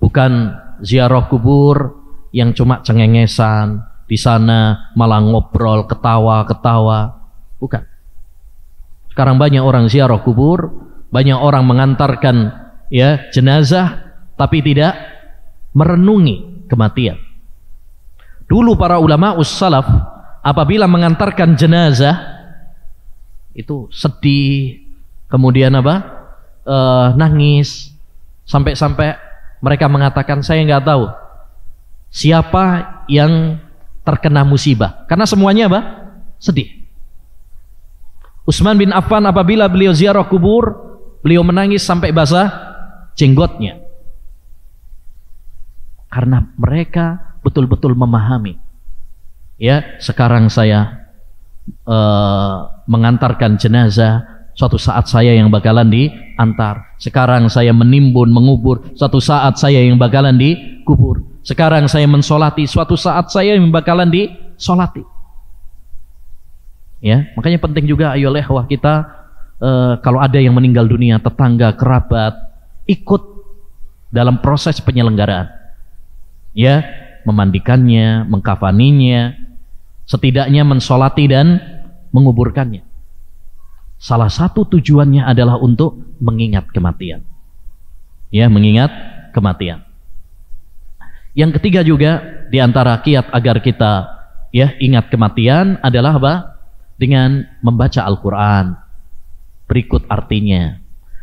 [SPEAKER 1] bukan ziarah kubur yang cuma cengengesan di sana malah ngobrol ketawa-ketawa, bukan. Sekarang banyak orang ziarah kubur, banyak orang mengantarkan ya jenazah tapi tidak merenungi kematian. Dulu para ulama ussalaf apabila mengantarkan jenazah itu sedih, kemudian nangis, sampai-sampai mereka mengatakan saya nggak tahu siapa yang terkena musibah, karena semuanya sedih. Utsman bin Affan apabila beliau ziarah kubur, beliau menangis sampai basah jenggotnya, karena mereka betul-betul memahami. Ya, sekarang saya mengantarkan jenazah, suatu saat saya yang bakalan diantar. Sekarang saya menimbun, mengubur, suatu saat saya yang bakalan dikubur. Sekarang saya mensolati, suatu saat saya yang bakalan disolati. Ya, makanya penting juga ayo ikhwah kita kalau ada yang meninggal dunia, tetangga, kerabat, ikut dalam proses penyelenggaraan. Ya, memandikannya, mengkafaninya, setidaknya mensolati dan menguburkannya. Salah satu tujuannya adalah untuk mengingat kematian. Ya, mengingat kematian. Yang ketiga juga di antara kiat agar kita ya ingat kematian adalah dengan membaca Al-Quran. Berikut artinya.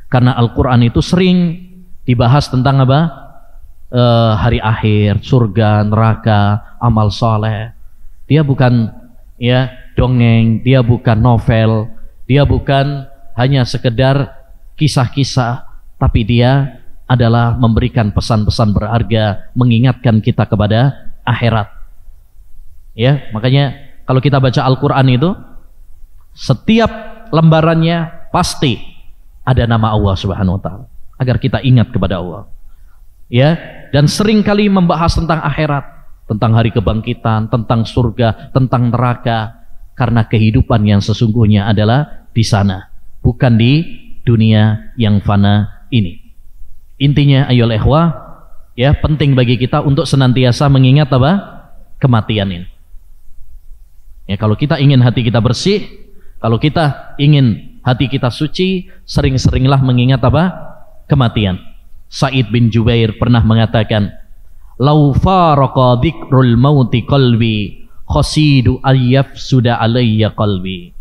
[SPEAKER 1] Karena Al-Quran itu sering dibahas tentang hari akhir, surga, neraka, amal soleh. Dia bukan ya dongeng, dia bukan novel, dia bukan hanya sekedar kisah-kisah, tapi dia adalah memberikan pesan-pesan berharga, mengingatkan kita kepada akhirat. Ya, makanya kalau kita baca Al-Quran itu, setiap lembarannya pasti ada nama Allah Subhanahu wa taala, agar kita ingat kepada Allah. Ya, dan sering kali membahas tentang akhirat, tentang hari kebangkitan, tentang surga, tentang neraka, karena kehidupan yang sesungguhnya adalah di sana, bukan di dunia yang fana ini. Intinya ayolah ikhwah, ya penting bagi kita untuk senantiasa mengingat kematian ini. Ya, kalau kita ingin hati kita bersih, kalau kita ingin hati kita suci, sering-seringlah mengingat kematian. Sa'id bin Jubair pernah mengatakan, "Lau faraqa dzikrul mauti qalbi, khasidu ayyafsuda alayya qalbi."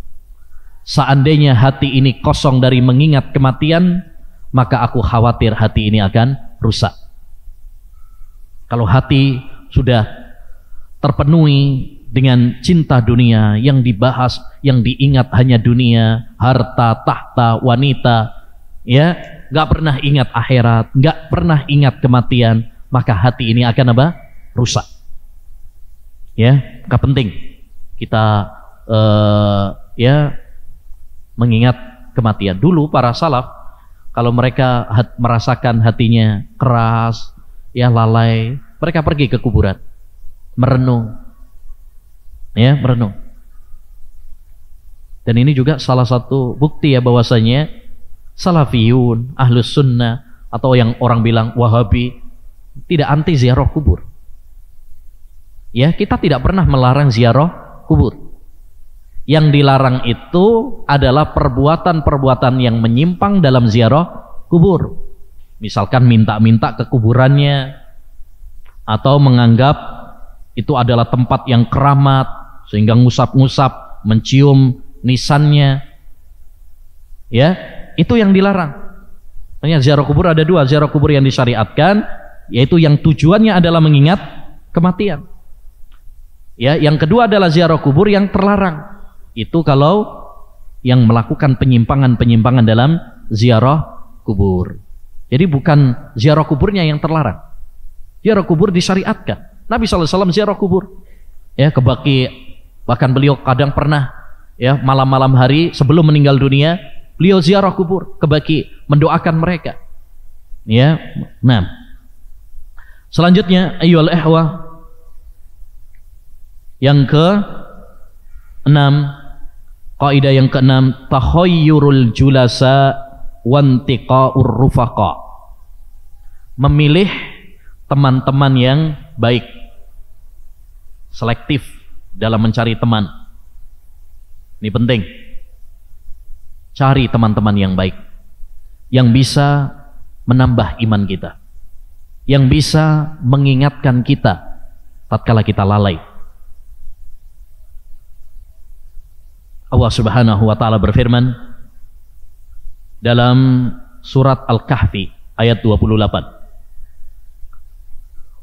[SPEAKER 1] Seandainya hati ini kosong dari mengingat kematian, maka aku khawatir hati ini akan rusak. Kalau hati sudah terpenuhi dengan cinta dunia, yang dibahas, yang diingat hanya dunia, harta, tahta, wanita, ya, nggak pernah ingat akhirat, nggak pernah ingat kematian, maka hati ini akan apa? Rusak. Ya, maka penting kita mengingat kematian. Dulu para salaf kalau mereka merasakan hatinya keras, ya lalai, mereka pergi ke kuburan, merenung, ya merenung. Dan ini juga salah satu bukti ya bahwasanya salafiyun, ahlus sunnah, atau yang orang bilang wahabi, tidak anti ziarah kubur. Ya, kita tidak pernah melarang ziarah kubur. Yang dilarang itu adalah perbuatan-perbuatan yang menyimpang dalam ziarah kubur. Misalkan minta-minta ke kuburannya, atau menganggap itu adalah tempat yang keramat sehingga ngusap-ngusap, mencium nisannya. Ya, itu yang dilarang. Makanya ziarah kubur ada dua, ziarah kubur yang disyariatkan, yaitu yang tujuannya adalah mengingat kematian. Ya, yang kedua adalah ziarah kubur yang terlarang. Itu kalau yang melakukan penyimpangan-penyimpangan dalam ziarah kubur. Jadi bukan ziarah kuburnya yang terlarang. Ziarah kubur disyariatkan. Nabi SAW ziarah kubur. Ya, ke Baqi, bahkan beliau kadang pernah ya malam-malam hari sebelum meninggal dunia, beliau ziarah kubur ke Baqi, mendoakan mereka. Ya, nah. Selanjutnya ayyuhal ihwah, yang ke-6, kaidah yang ke-6, takhayyurul julasa wantiqaur rufaqa. Memilih teman-teman yang baik. Selektif dalam mencari teman. Ini penting. Cari teman-teman yang baik, yang bisa menambah iman kita, yang bisa mengingatkan kita tatkala kita lalai. Allah Subhanahu wa taala berfirman dalam surat Al-Kahfi ayat 28.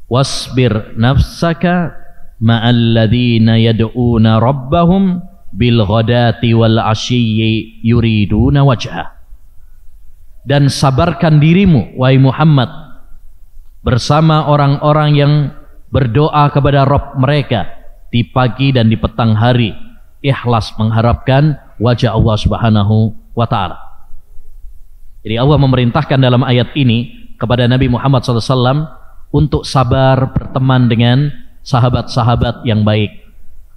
[SPEAKER 1] Wasbir nafsaka ma'al ladzina yad'una rabbahum bil ghadati wal 'ashiyyi yuriduna wajha. Dan sabarkan dirimu wahai Muhammad bersama orang-orang yang berdoa kepada Rabb mereka di pagi dan di petang hari, ikhlas mengharapkan wajah Allah Subhanahu wa ta'ala. Jadi Allah memerintahkan dalam ayat ini kepada Nabi Muhammad SAW untuk sabar berteman dengan sahabat-sahabat yang baik,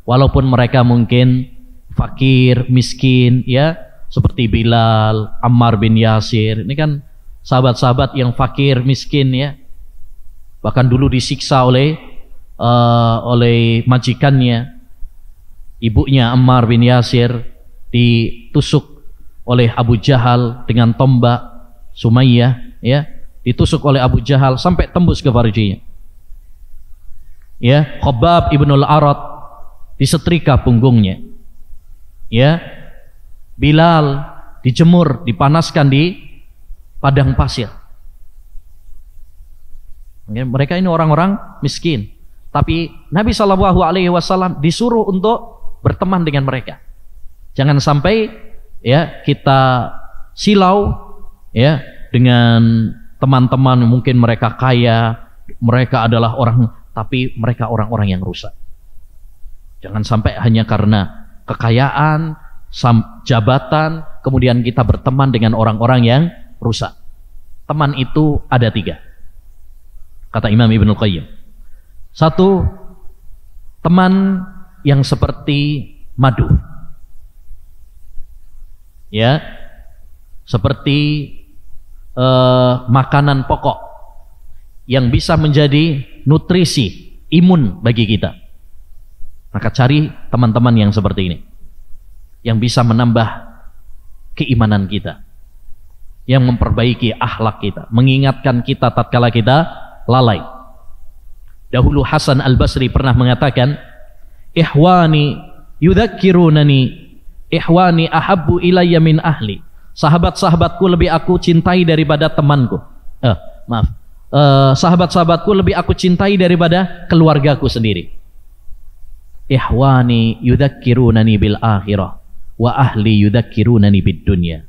[SPEAKER 1] walaupun mereka mungkin fakir, miskin, ya, seperti Bilal, Ammar bin Yasir. Ini kan sahabat-sahabat yang fakir, miskin, ya, bahkan dulu disiksa oleh majikannya. Ibunya Ammar bin Yasir ditusuk oleh Abu Jahal dengan tombak. Sumayyah, ya, ditusuk oleh Abu Jahal sampai tembus ke farjinya. Ya, Khabbab ibnul Arat disetrika punggungnya. Ya, Bilal dijemur, dipanaskan di padang pasir. Mereka ini orang-orang miskin, tapi Nabi SAW disuruh untuk berteman dengan mereka. Jangan sampai ya kita silau ya dengan teman-teman, mungkin mereka kaya, mereka adalah orang, tapi mereka orang-orang yang rusak. Jangan sampai hanya karena kekayaan, jabatan, kemudian kita berteman dengan orang-orang yang rusak. Teman itu ada 3, kata Imam Ibnul Qayyim. 1, teman yang seperti madu, ya, seperti makanan pokok yang bisa menjadi nutrisi, imun bagi kita. Maka cari teman-teman yang seperti ini, yang bisa menambah keimanan kita, yang memperbaiki akhlak kita, mengingatkan kita tatkala kita lalai. Dahulu Hasan Al-Basri pernah mengatakan, ihwani yudzakkirunani, ihwani ahabbu ilayya min ahli. Sahabat-sahabatku lebih aku cintai daripada temanku. Sahabat-sahabatku lebih aku cintai daripada keluargaku sendiri. Ihwani yudzakkirunani bil akhirah wa ahli yudzakkirunani bid dunya.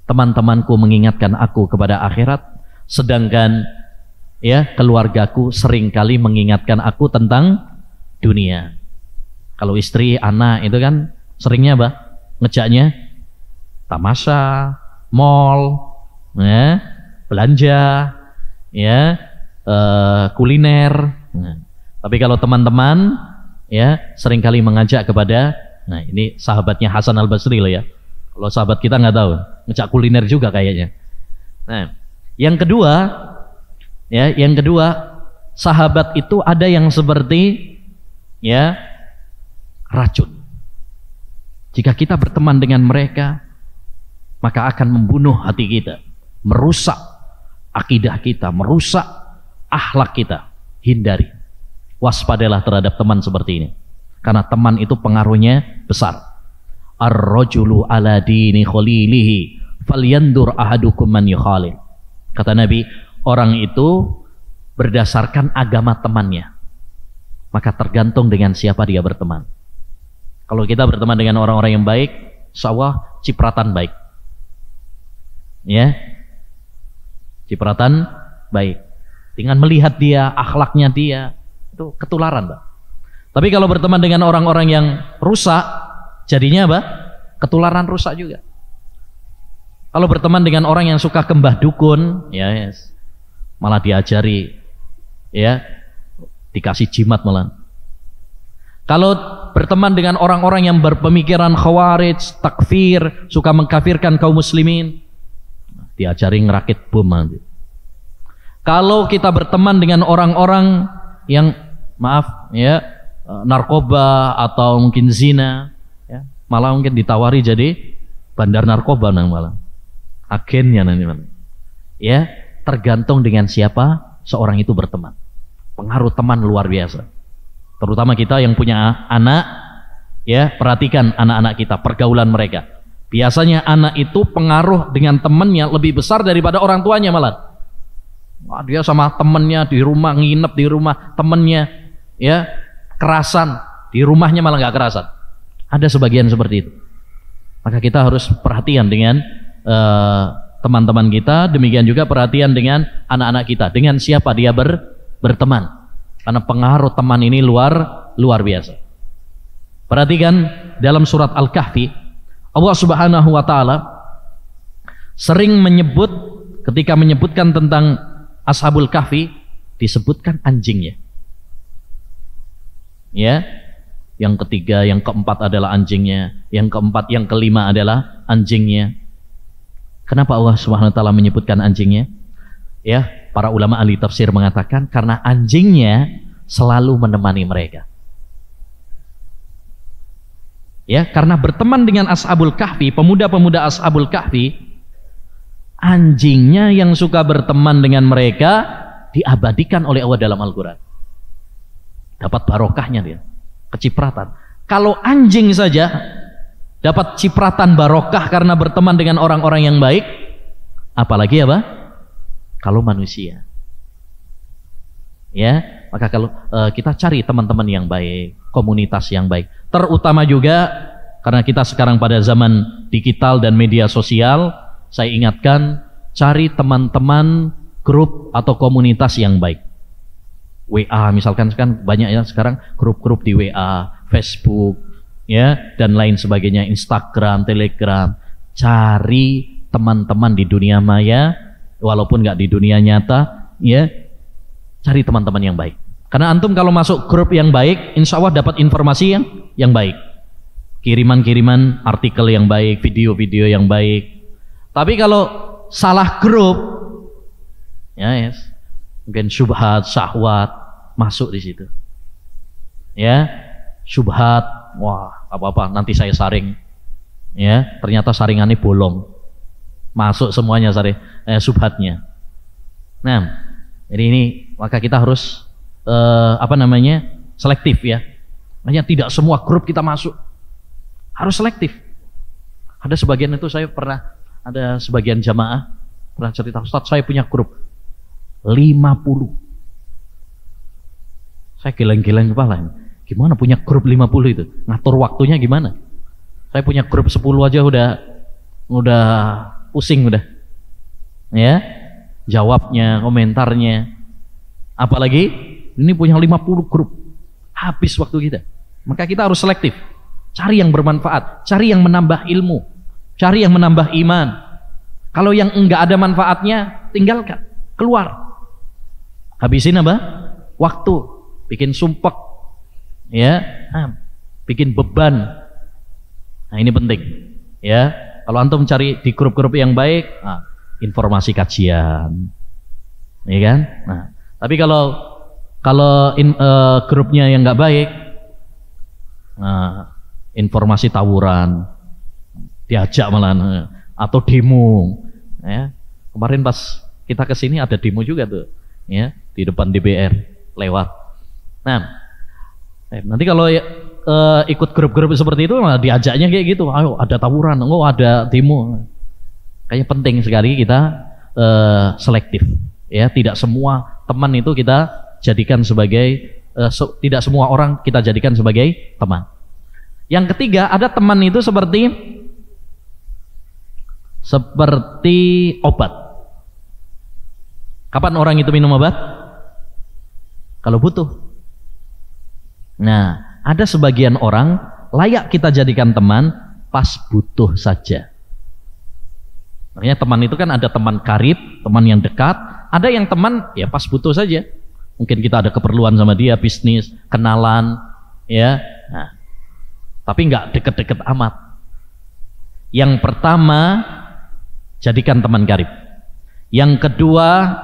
[SPEAKER 1] teman-temanku mengingatkan aku kepada akhirat, sedangkan ya keluargaku seringkali mengingatkan aku tentang dunia. Kalau istri, anak itu kan seringnya apa? Ngejaknya tamasya, mall, ya, belanja, ya, kuliner. Nah, tapi kalau teman-teman ya seringkali mengajak kepada, nah ini sahabatnya Hasan Al-Basri loh ya. Kalau sahabat kita nggak tahu, ngejak kuliner juga kayaknya. Nah, yang kedua, ya, yang kedua, sahabat itu ada yang seperti ya racun. Jika kita berteman dengan mereka, maka akan membunuh hati kita, merusak akidah kita, merusak akhlak kita. Hindari, waspadalah terhadap teman seperti ini, karena teman itu pengaruhnya besar. Ar-rajulu ala dini khalilihi falyandur ahadukum man yukhalil. Kata Nabi, orang itu berdasarkan agama temannya, maka tergantung dengan siapa dia berteman. Kalau kita berteman dengan orang-orang yang baik, insya Allah cipratan baik, ya, cipratan baik. Dengan melihat dia, akhlaknya dia, itu ketularan, Pak. Tapi kalau berteman dengan orang-orang yang rusak, jadinya apa? Ketularan rusak juga. Kalau berteman dengan orang yang suka kembah dukun, ya, yes, malah diajari, ya, dikasih jimat malah. Kalau berteman dengan orang-orang yang berpemikiran khawarij, takfir, suka mengkafirkan kaum muslimin, diajari ngerakit bom nanti. Kalau kita berteman dengan orang-orang yang, maaf ya, narkoba atau mungkin zina, ya, malah mungkin ditawari jadi bandar narkoba malah agennya nanti malah. Ya, tergantung dengan siapa seorang itu berteman. Pengaruh teman luar biasa. Terutama kita yang punya anak, ya, perhatikan anak-anak kita, pergaulan mereka. Biasanya anak itu pengaruh dengan temannya lebih besar daripada orang tuanya malah. Wah, dia sama temennya di rumah, nginep di rumah temennya, ya, kerasan, di rumahnya malah nggak kerasan. Ada sebagian seperti itu. Maka kita harus perhatian dengan teman-teman kita, demikian juga perhatian dengan anak-anak kita, dengan siapa dia berteman, karena pengaruh teman ini luar biasa. Perhatikan dalam surat Al-Kahfi, Allah Subhanahu wa taala sering menyebut, ketika menyebutkan tentang Ashabul Kahfi, disebutkan anjingnya. Ya, yang ketiga, yang keempat adalah anjingnya, yang keempat, yang kelima adalah anjingnya. Kenapa Allah Subhanahu wa taala menyebutkan anjingnya? Ya, para ulama ahli tafsir mengatakan karena anjingnya selalu menemani mereka. Ya, karena berteman dengan Ashabul Kahfi, pemuda-pemuda Ashabul Kahfi, anjingnya yang suka berteman dengan mereka diabadikan oleh Allah dalam Al-Quran. Dapat barokahnya dia, kecipratan. Kalau anjing saja dapat cipratan barokah karena berteman dengan orang-orang yang baik, apalagi apa? Kalau manusia. Ya, maka kalau kita cari teman-teman yang baik, komunitas yang baik. Terutama juga karena kita sekarang pada zaman digital dan media sosial, saya ingatkan, cari teman-teman grup atau komunitas yang baik. WA misalkan, kan banyak ya sekarang grup-grup di WA, Facebook, ya, dan lain sebagainya, Instagram, Telegram. Cari teman-teman di dunia maya, walaupun nggak di dunia nyata, ya, cari teman-teman yang baik. Karena antum kalau masuk grup yang baik, insya Allah dapat informasi yang baik, kiriman-kiriman artikel yang baik, video-video yang baik. Tapi kalau salah grup, ya, yes, mungkin syubhat, syahwat masuk di situ. Ya, syubhat, wah, apa-apa nanti saya saring. Ya, ternyata saringannya bolong. Masuk semuanya syubhatnya. Nah, jadi ini maka kita harus selektif ya. Hanya tidak semua grup kita masuk. Harus selektif. Ada sebagian itu saya pernah, ada sebagian jamaah pernah cerita, Ustaz, saya punya grup 50. Saya geleng-geleng kepala. Gimana punya grup 50 itu? Ngatur waktunya gimana? Saya punya grup 10 aja udah pusing udah. Ya, jawabnya, komentarnya. Apalagi ini punya 50 grup. Habis waktu kita. Maka kita harus selektif. Cari yang bermanfaat, cari yang menambah ilmu, cari yang menambah iman. Kalau yang enggak ada manfaatnya, tinggalkan, keluar. Habisin apa? Waktu, bikin sumpek, ya, bikin beban. Nah, ini penting, ya. Kalau antum cari di grup-grup yang baik, informasi kajian, ya kan? Nah, tapi kalau grupnya yang nggak baik, informasi tawuran, diajak malah, atau demo, ya. Kemarin pas kita kesini ada demo juga tuh, ya, di depan DPR lewat. Nah, nanti kalau ikut grup-grup seperti itu, diajaknya kayak gitu, ayo ada tawuran, ada demo. Kayaknya penting sekali kita selektif, ya. Tidak semua teman itu kita jadikan sebagai, tidak semua orang kita jadikan sebagai teman. Yang ketiga, ada teman itu seperti obat. Kapan orang itu minum obat? Kalau butuh. Nah, ada sebagian orang layak kita jadikan teman pas butuh saja. Makanya teman itu kan ada teman karib, teman yang dekat, ada yang teman ya pas butuh saja. Mungkin kita ada keperluan sama dia, bisnis, kenalan, ya. Nah, tapi nggak deket-deket amat. Yang pertama, jadikan teman karib. Yang kedua,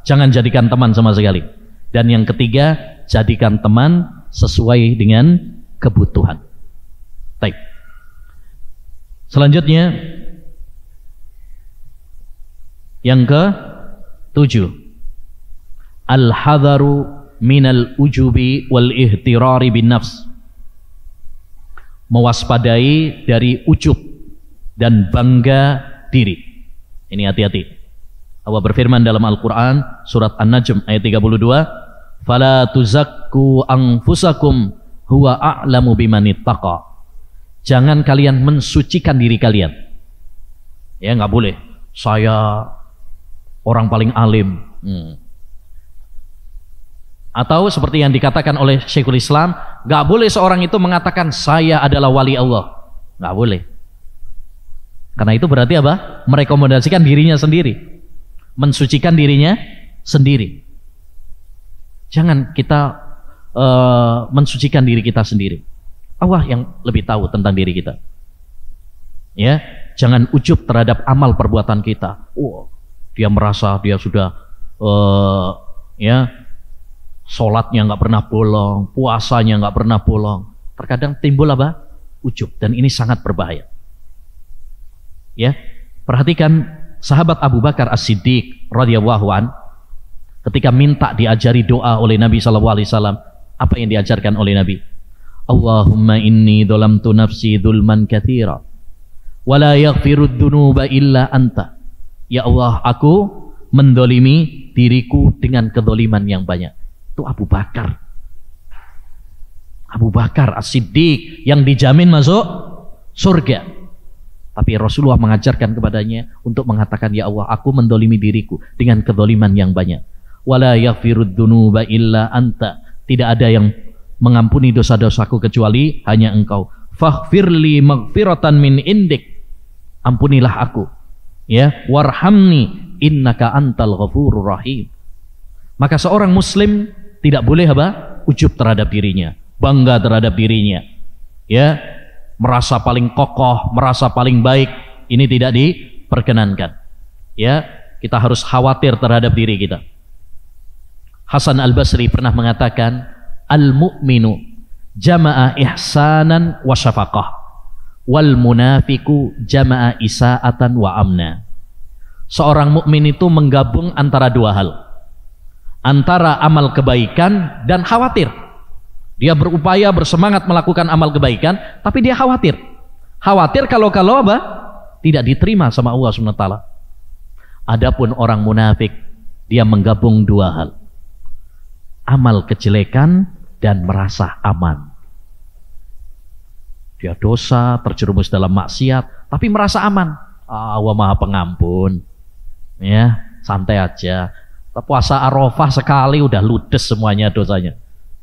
[SPEAKER 1] jangan jadikan teman sama sekali. Dan yang ketiga, jadikan teman sesuai dengan kebutuhan. Baik. Selanjutnya, yang ke-7, al-hadharu minal ujubi wal ihtirari bin nafs. Mewaspadai dari ujub dan bangga diri. Ini hati-hati. Allah berfirman dalam Al-Quran surat An-Najm ayat 32, "Fala tuzakku anfusakum huwa a'lamu bimanittaqa." Jangan kalian mensucikan diri kalian. Ya, nggak boleh. Saya orang paling alim. Atau seperti yang dikatakan oleh Syekhul Islam, nggak boleh seorang itu mengatakan saya adalah wali Allah. Nggak boleh. Karena itu berarti apa? Merekomendasikan dirinya sendiri, mensucikan dirinya sendiri. Jangan kita mensucikan diri kita sendiri. Allah yang lebih tahu tentang diri kita. Ya, jangan ujub terhadap amal perbuatan kita. Dia merasa dia sudah ya, sholatnya nggak pernah bolong, puasanya nggak pernah bolong. Terkadang timbul apa? Ujub, dan ini sangat berbahaya. Ya, perhatikan sahabat Abu Bakar As-Siddiq radhiyallahu an, ketika minta diajari doa oleh Nabi SAW, apa yang diajarkan oleh Nabi? Allahumma inni dzalamtu nafsi dzulman katsira wa la yaghfirud dzunuba illa anta. Ya Allah, aku mendolimi diriku dengan kezaliman yang banyak. Itu Abu Bakar. Abu Bakar As-Siddiq yang dijamin masuk surga. Tapi Rasulullah mengajarkan kepadanya untuk mengatakan, ya Allah, aku mendolimi diriku dengan kezaliman yang banyak. Wala yaghfirud dzunuba illa anta. Tidak ada yang mengampuni dosa-dosaku kecuali hanya Engkau. Faghfirli maghfiratan min indik. Ampunilah aku. Ya, warhamni innaka antal ghafurur rahim. Maka seorang muslim tidak boleh apa? Ujub terhadap dirinya, bangga terhadap dirinya. Ya, merasa paling kokoh, merasa paling baik, ini tidak diperkenankan. Ya, kita harus khawatir terhadap diri kita. Hasan Al-Basri pernah mengatakan, al-mu'minu jama'a ihsanan wa syafaqah, wal munafiku jama'a isa'atan wa amna. Seorang mukmin itu menggabung antara dua hal, antara amal kebaikan dan khawatir. Dia berupaya, bersemangat melakukan amal kebaikan, tapi dia khawatir. Khawatir kalau apa? Tidak diterima sama Allah SWT. Adapun orang munafik, dia menggabung dua hal, amal kejelekan dan merasa aman. Dia dosa, terjerumus dalam maksiat, tapi merasa aman. Allah Maha Pengampun. Ya, santai aja. Puasa Arafah sekali udah ludes semuanya dosanya.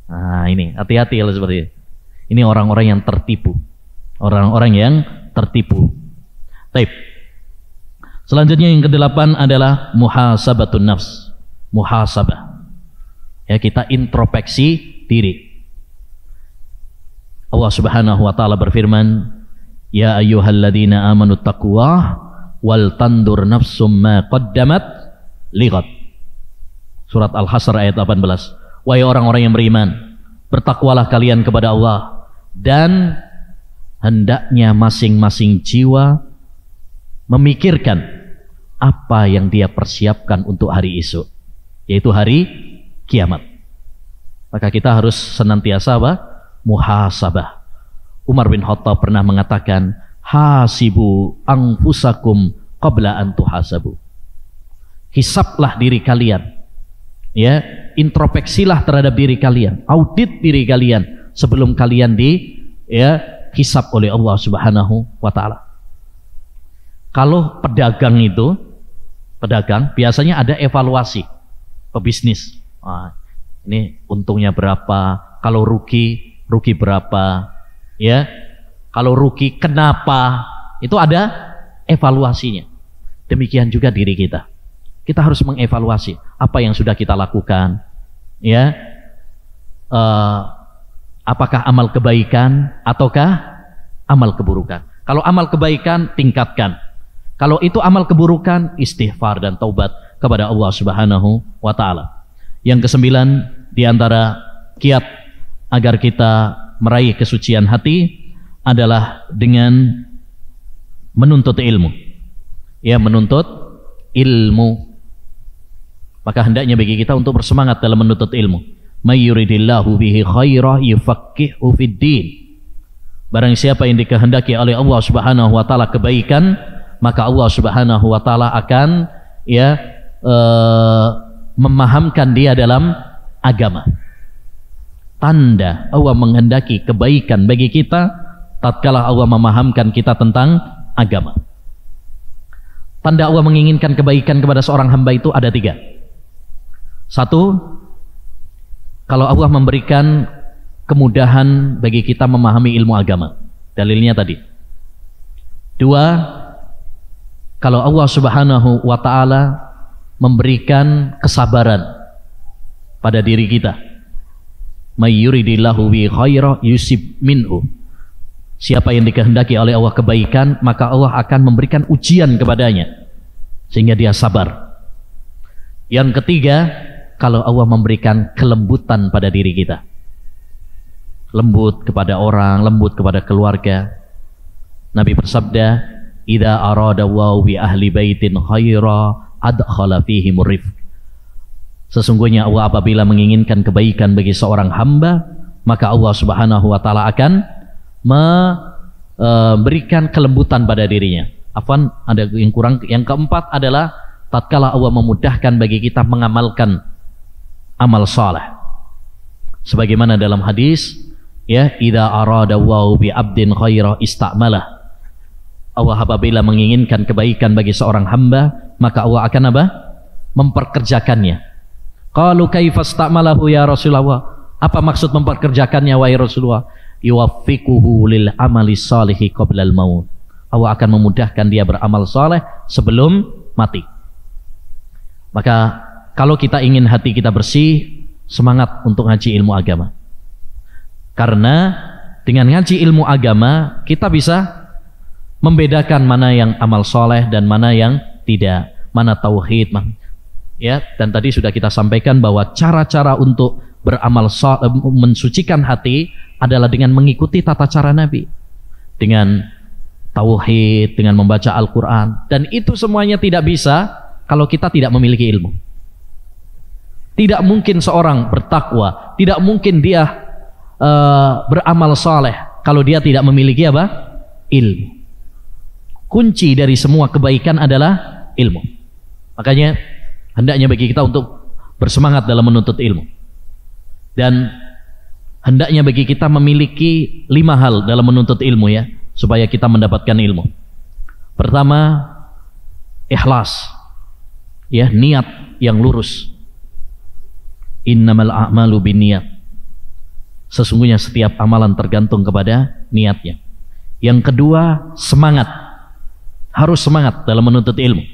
[SPEAKER 1] Nah, ini hati-hati kalau seperti ini. Ini orang-orang yang tertipu. Orang-orang yang tertipu. Baik. Selanjutnya yang ke-8 adalah muhasabatun nafs. Muhasabah. Ya, kita introspeksi diri. Allah Subhanahu wa taala berfirman, "Ya ayyuhalladzina amanu taqwa wal tandur nafsum ma qaddamat lighad." Surat Al-Hasr ayat 18. Wahai orang-orang yang beriman, bertakwalah kalian kepada Allah dan hendaknya masing-masing jiwa memikirkan apa yang dia persiapkan untuk hari esok, yaitu hari kiamat. Maka kita harus senantiasa muhasabah. Umar bin Khattab pernah mengatakan, hasibu anfusakum qabla an tuhasabu. Hisablah diri kalian, ya, introspeksilah terhadap diri kalian, audit diri kalian sebelum kalian hisab oleh Allah Subhanahu wa taala. Kalau pedagang biasanya ada evaluasi pebisnis. Ini untungnya berapa, kalau rugi berapa, ya. Kalau rugi kenapa? Itu ada evaluasinya. Demikian juga diri kita. Kita harus mengevaluasi apa yang sudah kita lakukan, ya. Apakah amal kebaikan ataukah amal keburukan? Kalau amal kebaikan, tingkatkan. Kalau itu amal keburukan, istighfar dan taubat kepada Allah Subhanahu wa taala. Yang ke-9 di antara kiat agar kita meraih kesucian hati adalah dengan menuntut ilmu. Ya, menuntut ilmu. Maka hendaknya bagi kita untuk bersemangat dalam menuntut ilmu. May yuridillahu bihi khairah yufaqihu fid din. Barang siapa yang dikehendaki oleh Allah Subhanahu wa taala kebaikan, maka Allah Subhanahu wa taala akan memahamkan dia dalam agama. Tanda Allah menghendaki kebaikan bagi kita tatkala Allah memahamkan kita tentang agama. Tanda Allah menginginkan kebaikan kepada seorang hamba itu ada 3. 1, kalau Allah memberikan kemudahan bagi kita memahami ilmu agama. Dalilnya tadi. 2, kalau Allah Subhanahu wa taala memberikan kesabaran pada diri kita. May yuridillahu bi khaira yusib minhu. Siapa yang dikehendaki oleh Allah kebaikan, maka Allah akan memberikan ujian kepadanya sehingga dia sabar. Yang ketiga, kalau Allah memberikan kelembutan pada diri kita. Lembut kepada orang, lembut kepada keluarga. Nabi bersabda, "Idza arada wa bi ahli baitin khaira adkhala fihimur rifq." Sesungguhnya Allah apabila menginginkan kebaikan bagi seorang hamba, maka Allah Subhanahu wa taala akan memberikan kelembutan pada dirinya. Afwan, ada yang kurang. Yang keempat adalah tatkala Allah memudahkan bagi kita mengamalkan amal saleh. Sebagaimana dalam hadis, ya, idza arada wa bi abdin khaira ista'malah. Allah apabila menginginkan kebaikan bagi seorang hamba, maka Allah akan memperkerjakannya. Qalu kaifa sta'malahu ya Rasulullah? Apa maksud memperkerjakannya wahai Rasulullah? Yuwaffiquhu lil amali salihi qabla al maut. Allah akan memudahkan dia beramal saleh sebelum mati. Maka kalau kita ingin hati kita bersih, semangat untuk ngaji ilmu agama. Karena dengan ngaji ilmu agama kita bisa membedakan mana yang amal soleh dan mana yang tidak, mana tauhid, ya. Dan tadi sudah kita sampaikan bahwa cara-cara untuk beramal soleh, mensucikan hati adalah dengan mengikuti tata cara Nabi, dengan tauhid, dengan membaca Al-Quran. Dan itu semuanya tidak bisa kalau kita tidak memiliki ilmu. Tidak mungkin seorang bertakwa, tidak mungkin dia beramal soleh kalau dia tidak memiliki ilmu. Kunci dari semua kebaikan adalah ilmu. Makanya hendaknya bagi kita untuk bersemangat dalam menuntut ilmu. Dan hendaknya bagi kita memiliki 5 hal dalam menuntut ilmu, ya, supaya kita mendapatkan ilmu. Pertama, ikhlas, ya, niat yang lurus. Innamal a'malu binniyat. Sesungguhnya setiap amalan tergantung kepada niatnya. Yang kedua, semangat. Harus semangat dalam menuntut ilmu.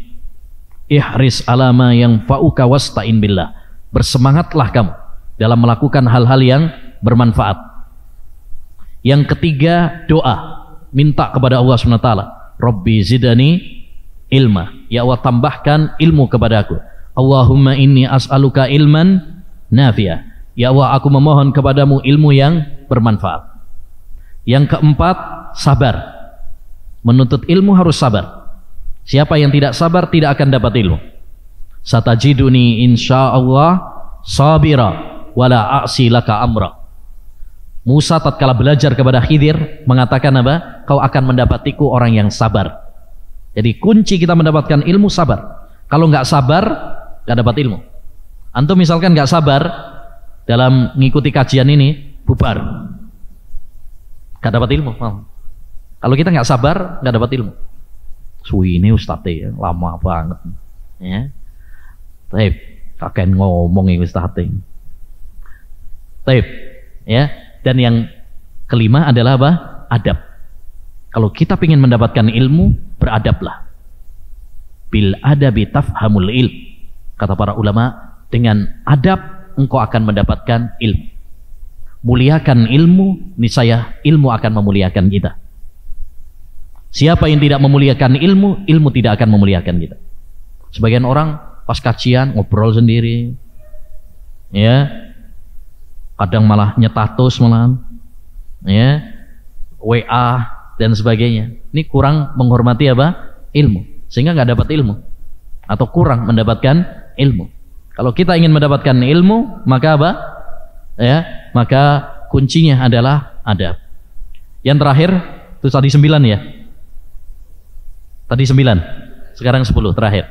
[SPEAKER 1] Ihris ala ma yanfa'uka wasta'in billah. Bersemangatlah kamu dalam melakukan hal-hal yang bermanfaat. Yang ketiga, doa. Minta kepada Allah SWT. Rabbi zidani ilma. Ya Allah, tambahkan ilmu kepadaku. Allahumma inni as'aluka ilman nafi'ah. Ya Allah, aku memohon kepadamu ilmu yang bermanfaat. Yang keempat, sabar. Menuntut ilmu harus sabar. Siapa yang tidak sabar tidak akan dapat ilmu. Satajiduni insyaallah sabira wala a'si laka amra. Musa tatkala belajar kepada Khidir mengatakan apa? Kau akan mendapatiku orang yang sabar. Jadi kunci kita mendapatkan ilmu sabar. Kalau nggak sabar, nggak dapat ilmu. Antum misalkan nggak sabar dalam mengikuti kajian ini, bubar, nggak dapat ilmu. Kalau kita nggak sabar, nggak dapat ilmu. Suwi ini ustadz lama banget, ya. Taib, kakek ngomong ini ustadz. Taib, ya. Dan yang kelima adalah apa? Adab. Kalau kita ingin mendapatkan ilmu, beradablah. Bil adabi tafhamul ilm. Kata para ulama, dengan adab engkau akan mendapatkan ilmu. Muliakan ilmu, niscaya ilmu akan memuliakan kita. Siapa yang tidak memuliakan ilmu, ilmu tidak akan memuliakan kita. Sebagian orang pas kajian ngobrol sendiri, ya, kadang malah nyetatus malah, ya, WA dan sebagainya. Ini kurang menghormati apa? Ilmu, sehingga nggak dapat ilmu atau kurang mendapatkan ilmu. Kalau kita ingin mendapatkan ilmu, maka apa? Ya, maka kuncinya adalah adab. Yang terakhir, itu tadi 9 ya. Tadi 9, sekarang 10 terakhir.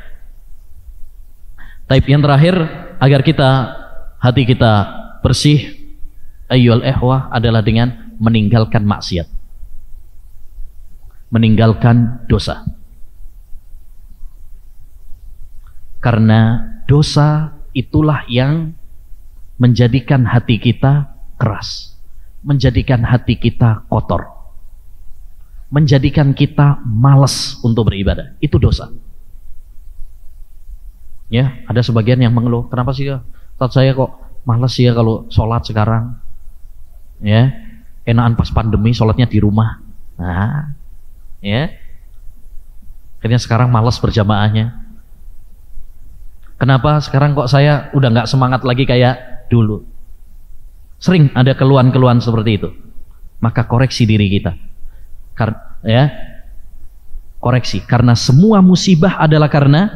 [SPEAKER 1] Taib yang terakhir agar hati kita bersih, ayyul ihwah, adalah dengan meninggalkan maksiat, meninggalkan dosa. Karena dosa itulah yang menjadikan hati kita keras, menjadikan hati kita kotor, menjadikan kita malas untuk beribadah. Itu dosa. Ya, ada sebagian yang mengeluh, kenapa sih ya, Ustaz, saya kok malas ya kalau sholat sekarang. Ya, enakan pas pandemi sholatnya di rumah. Nah, ya, akhirnya sekarang malas berjamaahnya. Kenapa sekarang kok saya udah nggak semangat lagi kayak dulu? Sering ada keluhan-keluhan seperti itu. Maka koreksi diri kita. Ya, koreksi, karena semua musibah adalah karena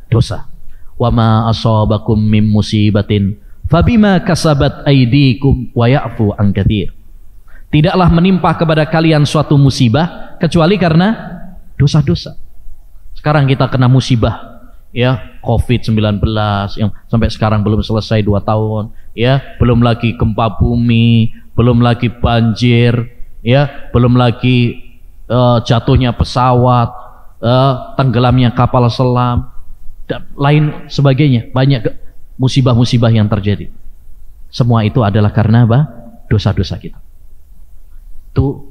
[SPEAKER 1] dosa. Wa ma asabakum mim musibatin fabima kasabat aydikum wa ya'fu an katsir. Tidaklah menimpa kepada kalian suatu musibah kecuali karena dosa-dosa. Sekarang kita kena musibah, ya, COVID-19 yang sampai sekarang belum selesai 2 tahun, ya, belum lagi gempa bumi, belum lagi banjir, ya, belum lagi jatuhnya pesawat, tenggelamnya kapal selam dan lain sebagainya. Banyak musibah-musibah yang terjadi. Semua itu adalah karena apa? Dosa-dosa kita. Itu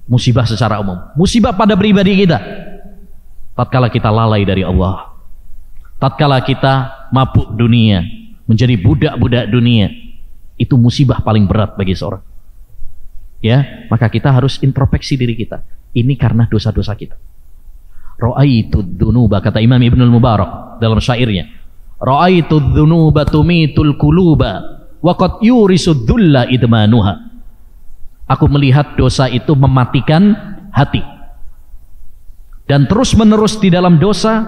[SPEAKER 1] musibah secara umum. Musibah pada pribadi kita, tatkala kita lalai dari Allah, tatkala kita mabuk dunia, menjadi budak-budak dunia, itu musibah paling berat bagi seorang. Ya, maka kita harus introspeksi diri kita. Ini karena dosa-dosa kita. Ra'aitud dzunuba, kata Imam Ibnul Mubarak dalam syairnya, ra'aitud dzunuba tumitul quluba wa qad yurisud dzulla idmanuha. Aku melihat dosa itu mematikan hati, dan terus-menerus di dalam dosa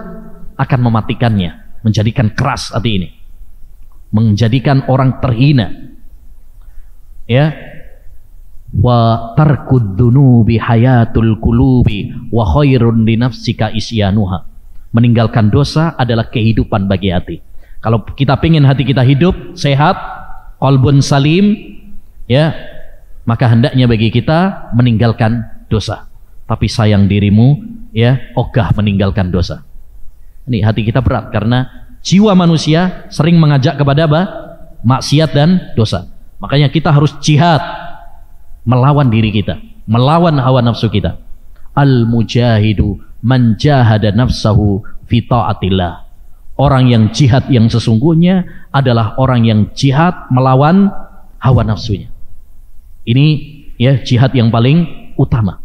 [SPEAKER 1] akan mematikannya, menjadikan keras hati ini, menjadikan orang terhina. Ya, wa tarkud dzunubi hayatul qulubi wa khairun li nafsika isyanuha. Meninggalkan dosa adalah kehidupan bagi hati. Kalau kita ingin hati kita hidup sehat, qalbun salim, ya, maka hendaknya bagi kita meninggalkan dosa. Tapi sayang dirimu, ya, ogah meninggalkan dosa. Ini hati kita berat karena jiwa manusia sering mengajak kepada apa? Maksiat dan dosa. Makanya kita harus jihad melawan diri kita, melawan hawa nafsu kita. Al-mujahidu man jahada nafsahu fi ta'atillah. Orang yang jihad yang sesungguhnya adalah orang yang jihad melawan hawa nafsunya. Ini ya jihad yang paling utama.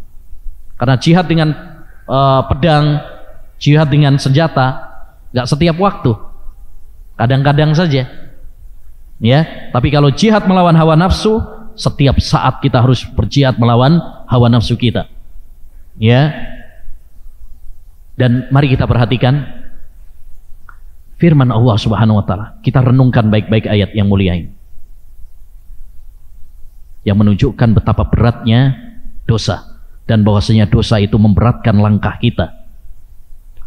[SPEAKER 1] Karena jihad dengan pedang, jihad dengan senjata nggak setiap waktu, kadang-kadang saja. Ya, tapi kalau jihad melawan hawa nafsu, setiap saat kita harus berjihad melawan hawa nafsu kita. Ya. Dan mari kita perhatikan firman Allah Subhanahu wa taala. Kita renungkan baik-baik ayat yang mulia ini, yang menunjukkan betapa beratnya dosa dan bahwasanya dosa itu memberatkan langkah kita.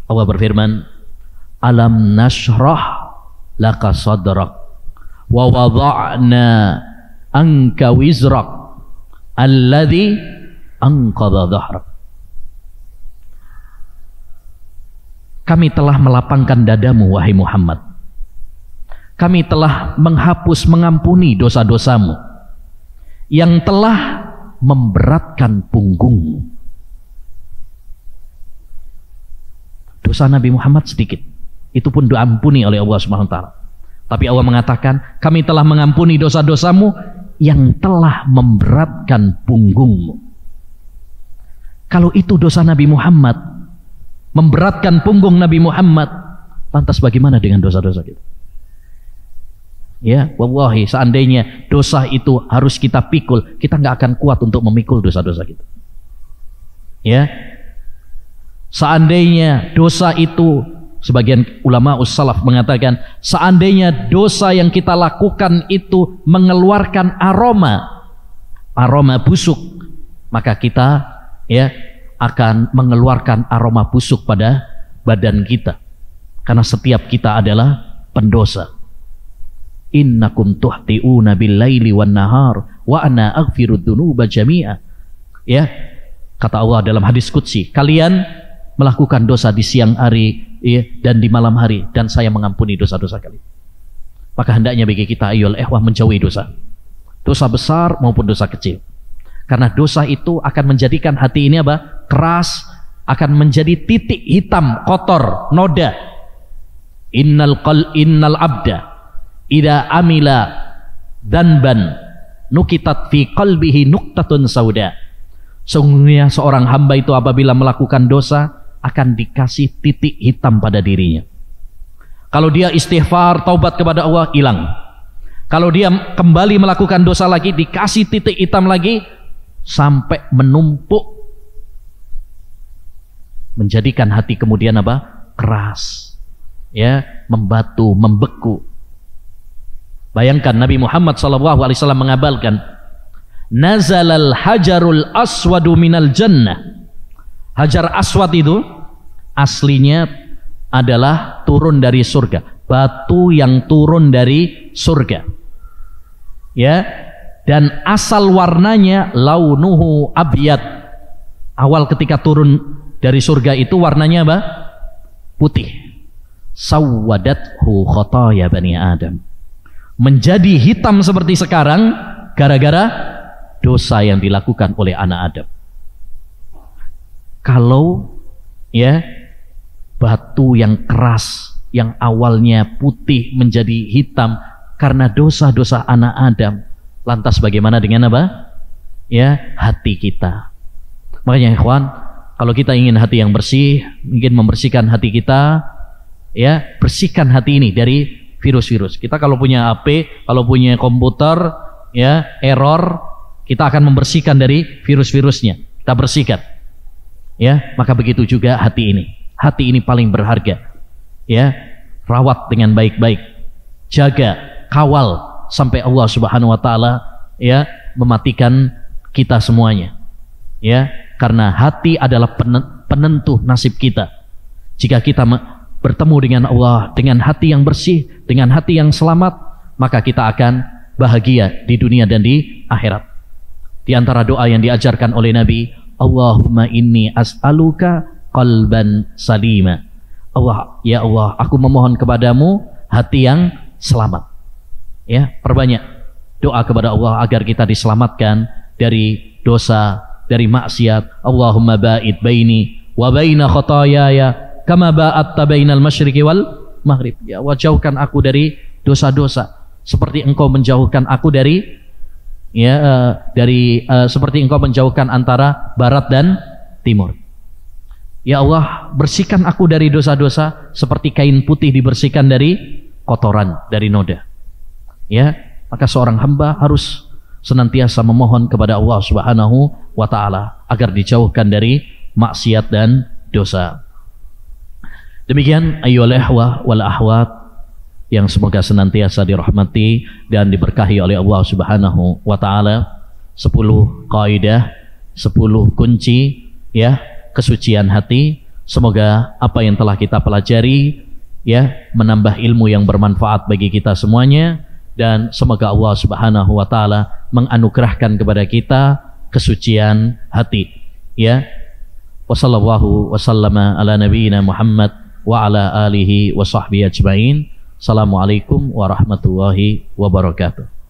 [SPEAKER 1] Allah berfirman, "Alam nashrah laka sadrak wa wada'na anka wizrak alladhi anqadha dhahrak." Kami telah melapangkan dadamu wahai Muhammad. Kami telah menghapus, mengampuni dosa-dosamu yang telah memberatkan punggungmu. Dosa Nabi Muhammad sedikit, itu pun diampuni oleh Allah Subhanahu wa taala. Tapi Allah mengatakan, kami telah mengampuni dosa-dosamu yang telah memberatkan punggungmu. Kalau itu dosa Nabi Muhammad, memberatkan punggung Nabi Muhammad, lantas bagaimana dengan dosa-dosa kita? Ya, wallahi seandainya dosa itu harus kita pikul, kita nggak akan kuat untuk memikul dosa-dosa kita. Ya, seandainya dosa itu, sebagian ulama ussalaf mengatakan, seandainya dosa yang kita lakukan itu mengeluarkan aroma busuk, maka kita ya akan mengeluarkan aroma busuk pada badan kita, karena setiap kita adalah pendosa. Innakum tuhti'una bil-laili wan-nahar wa ana aghfiru dzunuba jami'a. Ya, kata Allah dalam hadis qudsi, kalian melakukan dosa di siang hari ya, dan di malam hari, dan saya mengampuni dosa-dosa kalian. Maka hendaknya bagi kita ayyuhal ikhwah menjauhi dosa besar maupun dosa kecil, karena dosa itu akan menjadikan hati ini apa? Keras, akan menjadi titik hitam, kotor, noda. Innal abda idza amila dzanban nukitat fi qalbihi nuqtatun sauda. Sungguhnya seorang hamba itu apabila melakukan dosa akan dikasih titik hitam pada dirinya. Kalau dia istighfar, taubat kepada Allah, hilang. Kalau dia kembali melakukan dosa lagi, dikasih titik hitam lagi sampai menumpuk, menjadikan hati kemudian apa? Keras, ya, membatu, membeku. Bayangkan Nabi Muhammad SAW mengabalkan, nazalal hajarul aswadu minal jannah. Hajar aswad itu aslinya adalah turun dari surga, batu yang turun dari surga, ya, dan asal warnanya launuhu abyad. Awal ketika turun dari surga itu warnanya apa? Putih. Sawwadathu khotaya bani Adam. Menjadi hitam seperti sekarang gara-gara dosa yang dilakukan oleh anak Adam. Kalau ya batu yang keras yang awalnya putih menjadi hitam karena dosa-dosa anak Adam, lantas bagaimana dengan apa? Ya, hati kita. Makanya ikhwan, kalau kita ingin hati yang bersih, ingin membersihkan hati kita, ya, bersihkan hati ini dari virus-virus. Kita kalau punya HP, kalau punya komputer, ya, error, kita akan membersihkan dari virus-virusnya. Kita bersihkan. Ya, maka begitu juga hati ini. Hati ini paling berharga. Ya, rawat dengan baik-baik. Jaga, kawal sampai Allah Subhanahu wa taala ya mematikan kita semuanya. Ya, karena hati adalah penentu nasib kita. Jika kita bertemu dengan Allah dengan hati yang bersih, dengan hati yang selamat, maka kita akan bahagia di dunia dan di akhirat. Di antara doa yang diajarkan oleh Nabi, Allahumma inni as'aluka qalban salima Allah, ya Allah, aku memohon kepadamu hati yang selamat. Ya, perbanyak doa kepada Allah agar kita diselamatkan dari dosa, dari maksiat. Allahumma ba'id baini wa baina khotaayaya kama ba'adta bainal masyriqi wal maghrib. Ya Allah, jauhkan aku dari dosa-dosa seperti engkau menjauhkan aku dari seperti engkau menjauhkan antara barat dan timur. Ya Allah, bersihkan aku dari dosa-dosa seperti kain putih dibersihkan dari kotoran, dari noda. Ya, maka seorang hamba harus senantiasa memohon kepada Allah Subhanahu wa taala agar dijauhkan dari maksiat dan dosa. Demikian ayyuhal ikhwah wal akhwat yang semoga senantiasa dirahmati dan diberkahi oleh Allah Subhanahu wa taala. 10 kaidah, 10 kunci ya kesucian hati. Semoga apa yang telah kita pelajari ya menambah ilmu yang bermanfaat bagi kita semuanya, dan semoga Allah Subhanahu wa taala menganugerahkan kepada kita kesucian hati. Ya. Wassallallahu wasallama ala nabiyyina Muhammad wa ala alihi wa sahbihi ajmain. Assalamualaikum warahmatullahi wabarakatuh.